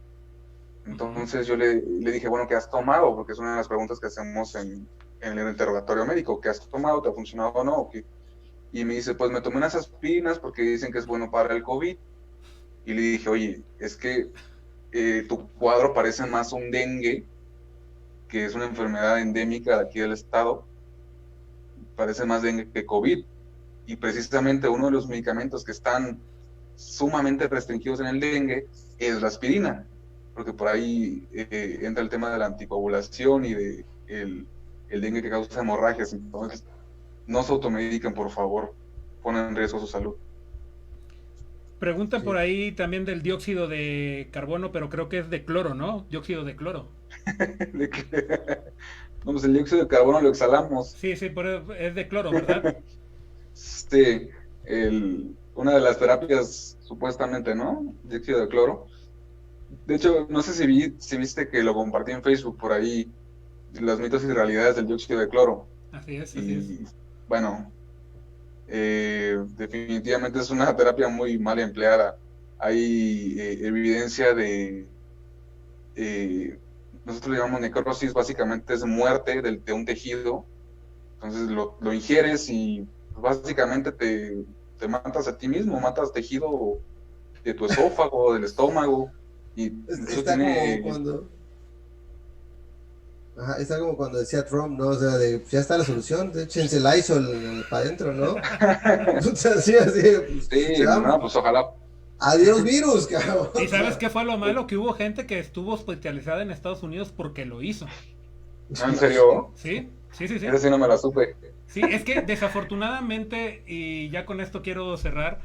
Entonces yo le dije, bueno, ¿qué has tomado? Porque es una de las preguntas que hacemos en el interrogatorio médico. ¿Qué has tomado? ¿Te ha funcionado o no? Y me dice, pues me tomé unas aspirinas porque dicen que es bueno para el COVID. Y le dije, oye, es que tu cuadro parece más un dengue, que es una enfermedad endémica de aquí del estado. Parece más dengue que COVID. Y precisamente uno de los medicamentos que están sumamente restringidos en el dengue es la aspirina, porque por ahí entra el tema de la anticoagulación y de el dengue que causa hemorragias. Entonces, no se automediquen, por favor, ponen en riesgo su salud. Pregunta por ahí también del dióxido de carbono, pero creo que es de cloro, ¿no? Dióxido de cloro. No, pues el dióxido de carbono lo exhalamos. Sí, pero es de cloro, ¿verdad? Sí, una de las terapias, supuestamente, ¿no? Dióxido de cloro. De hecho, no sé si viste que lo compartí en Facebook por ahí, los mitos y realidades del dióxido de cloro. Así es. Bueno, definitivamente es una terapia muy mal empleada. Hay evidencia de, nosotros le llamamos necrosis, básicamente es muerte de un tejido. Entonces lo ingieres y básicamente te matas a ti mismo, matas tejido de tu esófago, del estómago. Y eso está tiene... como cuando... Ajá, está como cuando decía Trump, ¿no? O sea, ya está la solución, échense el Lysol para adentro, ¿no? así, pues, sí, no, pues ojalá. Adiós virus, cabrón. ¿Y sabes qué fue lo malo? Que hubo gente que estuvo hospitalizada en Estados Unidos porque lo hizo. ¿En serio? Sí. Esa sí no me la supe. Sí, es que desafortunadamente, y ya con esto quiero cerrar,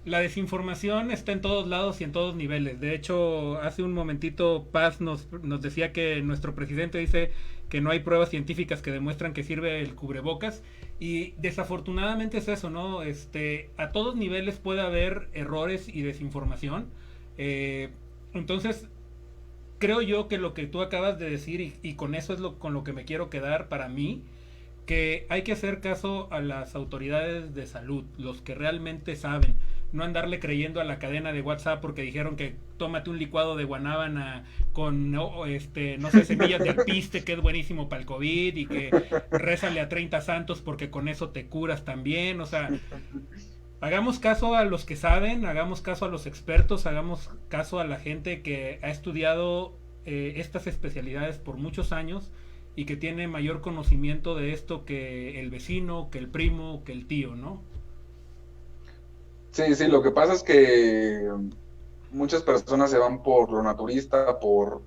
la desinformación está en todos lados y en todos niveles. De hecho, hace un momentito Paz nos decía que nuestro presidente dice que no hay pruebas científicas que demuestran que sirve el cubrebocas. Y desafortunadamente es eso, ¿no? A todos niveles puede haber errores y desinformación. Entonces, creo yo que lo que tú acabas de decir, y con eso es con lo que me quiero quedar para mí, que hay que hacer caso a las autoridades de salud, los que realmente saben. No andarle creyendo a la cadena de WhatsApp porque dijeron que tómate un licuado de guanábana con no sé, semillas de alpiste, que es buenísimo para el COVID, y que rézale a 30 santos porque con eso te curas también. O sea, hagamos caso a los que saben, hagamos caso a los expertos, hagamos caso a la gente que ha estudiado estas especialidades por muchos años y que tiene mayor conocimiento de esto que el vecino, que el primo, que el tío, ¿no? Sí, sí, lo que pasa es que muchas personas se van por lo naturista, por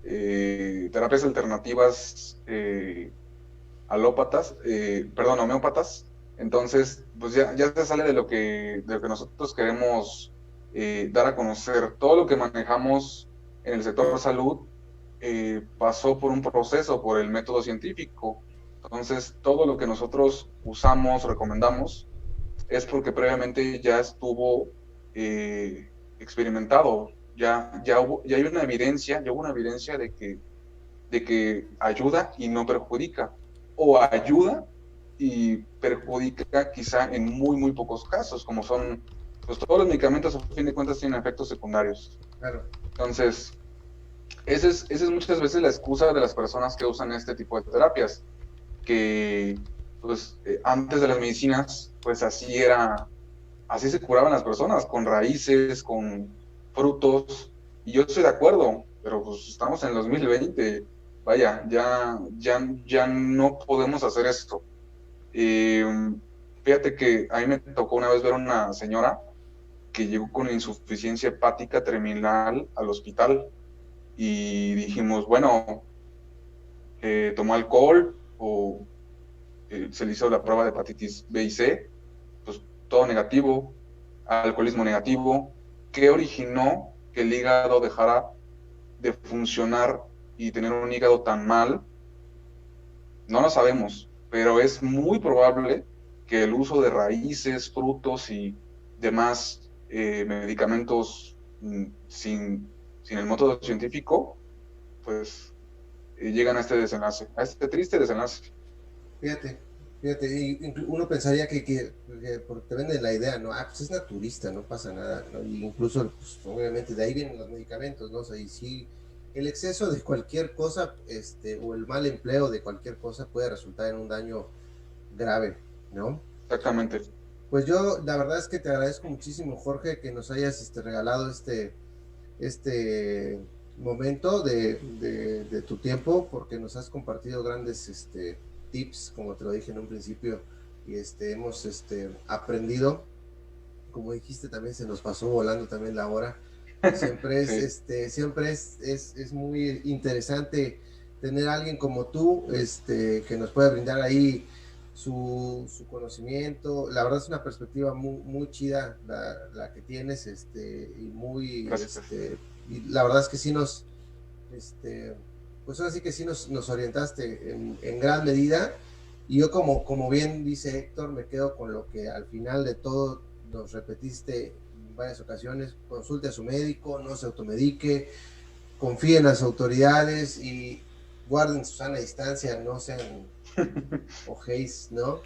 terapias alternativas homeópatas. Entonces, pues ya se sale de lo que nosotros queremos dar a conocer. Todo lo que manejamos en el sector salud pasó por un proceso, por el método científico. Entonces, todo lo que nosotros usamos, recomendamos, es porque previamente ya estuvo experimentado, ya hay una evidencia, ya hubo una evidencia de que ayuda y no perjudica, o ayuda y perjudica quizá en muy, muy pocos casos, como son, pues todos los medicamentos a fin de cuentas tienen efectos secundarios. Claro. Entonces, esa es muchas veces la excusa de las personas que usan este tipo de terapias, que pues antes de las medicinas, pues así se curaban las personas, con raíces, con frutos, y yo estoy de acuerdo, pero pues estamos en el 2020, vaya, ya no podemos hacer esto. Fíjate que a mí me tocó una vez ver una señora que llegó con insuficiencia hepática terminal al hospital, y dijimos, bueno, tomó alcohol o se le hizo la prueba de hepatitis B y C, pues todo negativo, alcoholismo negativo. ¿Qué originó que el hígado dejara de funcionar y tener un hígado tan mal? No lo sabemos, pero es muy probable que el uso de raíces, frutos y demás medicamentos sin el método científico, pues llegan a este desenlace, a este triste desenlace. Fíjate, y uno pensaría que porque te venden la idea, ¿no? Pues es naturista, no pasa nada, ¿no? Y incluso, pues, obviamente, de ahí vienen los medicamentos, ¿no? O sea, y si el exceso de cualquier cosa, o el mal empleo de cualquier cosa puede resultar en un daño grave, ¿no? Exactamente. Pues yo, la verdad es que te agradezco muchísimo, Jorge, que nos hayas regalado este momento de tu tiempo, porque nos has compartido grandes tips, como te lo dije en un principio, y hemos aprendido. Como dijiste, también se nos pasó volando también la hora. Siempre es sí. Siempre es muy interesante tener a alguien como tú, que nos pueda brindar ahí su conocimiento. La verdad es una perspectiva muy, muy chida la que tienes, y muy y la verdad es que sí nos pues ahora sí que sí nos orientaste en gran medida, y yo como bien dice Héctor, me quedo con lo que al final de todo nos repetiste en varias ocasiones: consulte a su médico, no se automedique, confíe en las autoridades y guarden su sana distancia, no sean ojéis, ¿no?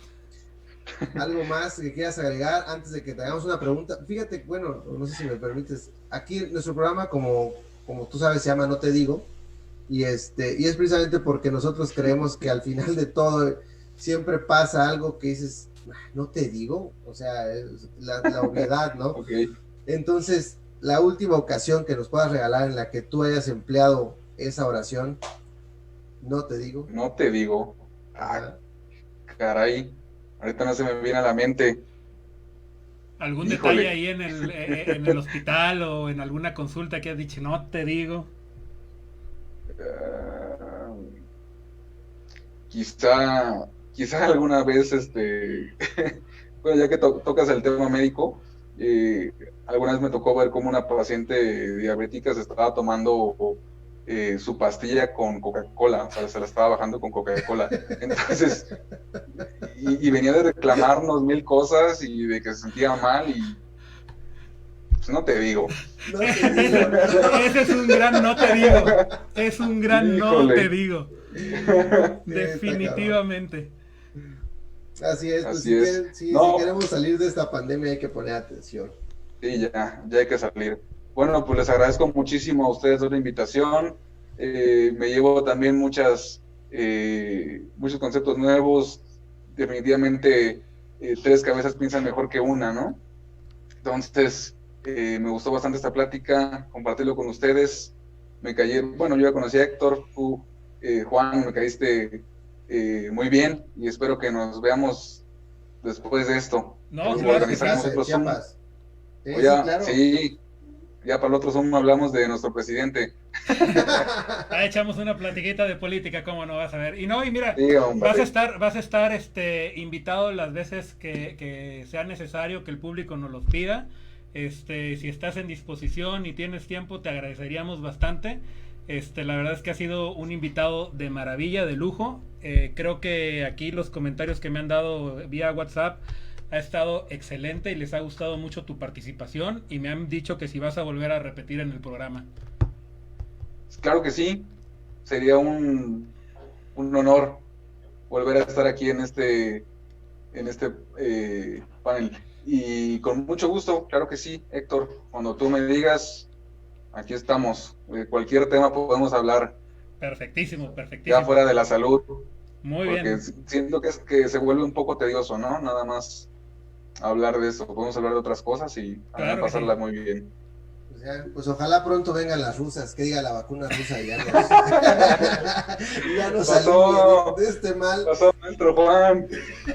¿Algo más que quieras agregar antes de que te hagamos una pregunta? Fíjate, bueno, no sé si me permites, aquí nuestro programa, como tú sabes, se llama No Te Digo, y es precisamente porque nosotros creemos que al final de todo siempre pasa algo que dices, no te digo, o sea, es la obviedad, ¿no? Okay. Entonces, la última ocasión que nos puedas regalar en la que tú hayas empleado esa oración, no te digo. No te digo. Caray, ahorita no se me viene a la mente. ¿Algún detalle ahí en el hospital o en alguna consulta que has dicho, no te digo? Quizá alguna vez, bueno, ya que tocas el tema médico, alguna vez me tocó ver cómo una paciente diabética se estaba tomando su pastilla con Coca-Cola, o sea, se la estaba bajando con Coca-Cola. Entonces, y venía de reclamarnos 1000 cosas y de que se sentía mal, y pues no te digo. No te digo. Ese es un gran no te digo. Es un gran no te digo. Definitivamente. Así es, pues si queremos salir de esta pandemia hay que poner atención. Sí, ya hay que salir. Bueno, pues les agradezco muchísimo a ustedes por la invitación. Me llevo también muchos conceptos nuevos. Definitivamente 3 cabezas piensan mejor que una, ¿no? Entonces, me gustó bastante esta plática, compartirlo con ustedes. Yo ya conocí a Héctor, tú Juan, me caíste muy bien y espero que nos veamos después de esto. No, Luego claro, organizamos Chiapas, otro Zoom. Chiapas. Sí, O ya, claro. sí, ya para el otro Zoom hablamos de nuestro presidente. Ah, echamos una platiquita de política, cómo no vas a ver. Y no, y mira, Sí, hombre. vas a estar invitado las veces que sea necesario, que el público nos los pida. Si estás en disposición y tienes tiempo, te agradeceríamos bastante. La verdad es que ha sido un invitado de maravilla, de lujo. Creo que aquí los comentarios que me han dado vía WhatsApp ha estado excelente y les ha gustado mucho tu participación y me han dicho que si vas a volver a repetir en el programa. Claro que sí, sería un honor volver a estar aquí en este panel. Y con mucho gusto, claro que sí, Héctor, cuando tú me digas, aquí estamos. De cualquier tema podemos hablar. Perfectísimo, perfectísimo. Ya fuera de la salud. Muy porque bien. Siento que se vuelve un poco tedioso, ¿no? Nada más hablar de eso. Podemos hablar de otras cosas y Claro que pasarla sí. muy bien. Pues ojalá pronto vengan las rusas, que diga la vacuna rusa y ya nos Pasó. alivie de este mal. Pasó, maestro Juan.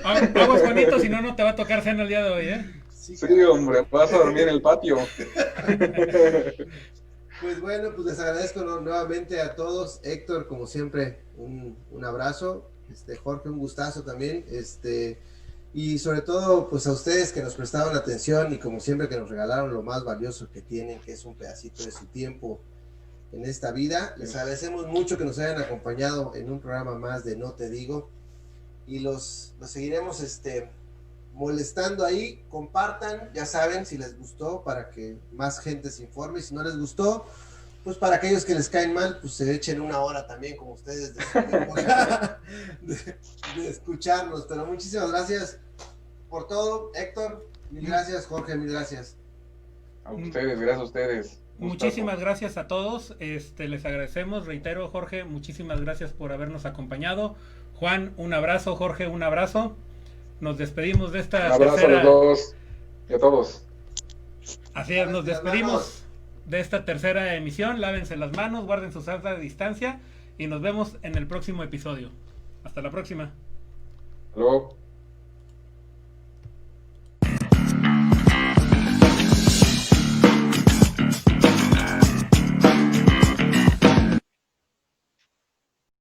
Aguas, Juanito, si no, no te va a tocar cena el día de hoy, ¿eh? Sí, hombre, vas a dormir en el patio. Pues bueno, pues les agradezco nuevamente a todos. Héctor, como siempre, un abrazo. Jorge, un gustazo también. Y sobre todo, pues a ustedes que nos prestaron atención y como siempre que nos regalaron lo más valioso que tienen, que es un pedacito de su tiempo en esta vida. Les agradecemos mucho que nos hayan acompañado en un programa más de No Te Digo. Y los seguiremos molestando ahí. Compartan, ya saben, si les gustó, para que más gente se informe. Y si no les gustó, pues para aquellos que les caen mal, pues se echen una hora también, como ustedes, de escucharnos. Pero muchísimas gracias por todo, Héctor. Mil gracias, Jorge, mil gracias. A ustedes, gracias a ustedes. Muchísimas gracias a todos. Les agradecemos, reitero, Jorge, muchísimas gracias por habernos acompañado. Juan, un abrazo, Jorge, un abrazo. Nos despedimos de esta un abrazo tercera... a los dos y a todos. Así es, nos despedimos de esta tercera emisión. Lávense las manos, guarden su sana distancia y nos vemos en el próximo episodio. Hasta la próxima. Hasta luego.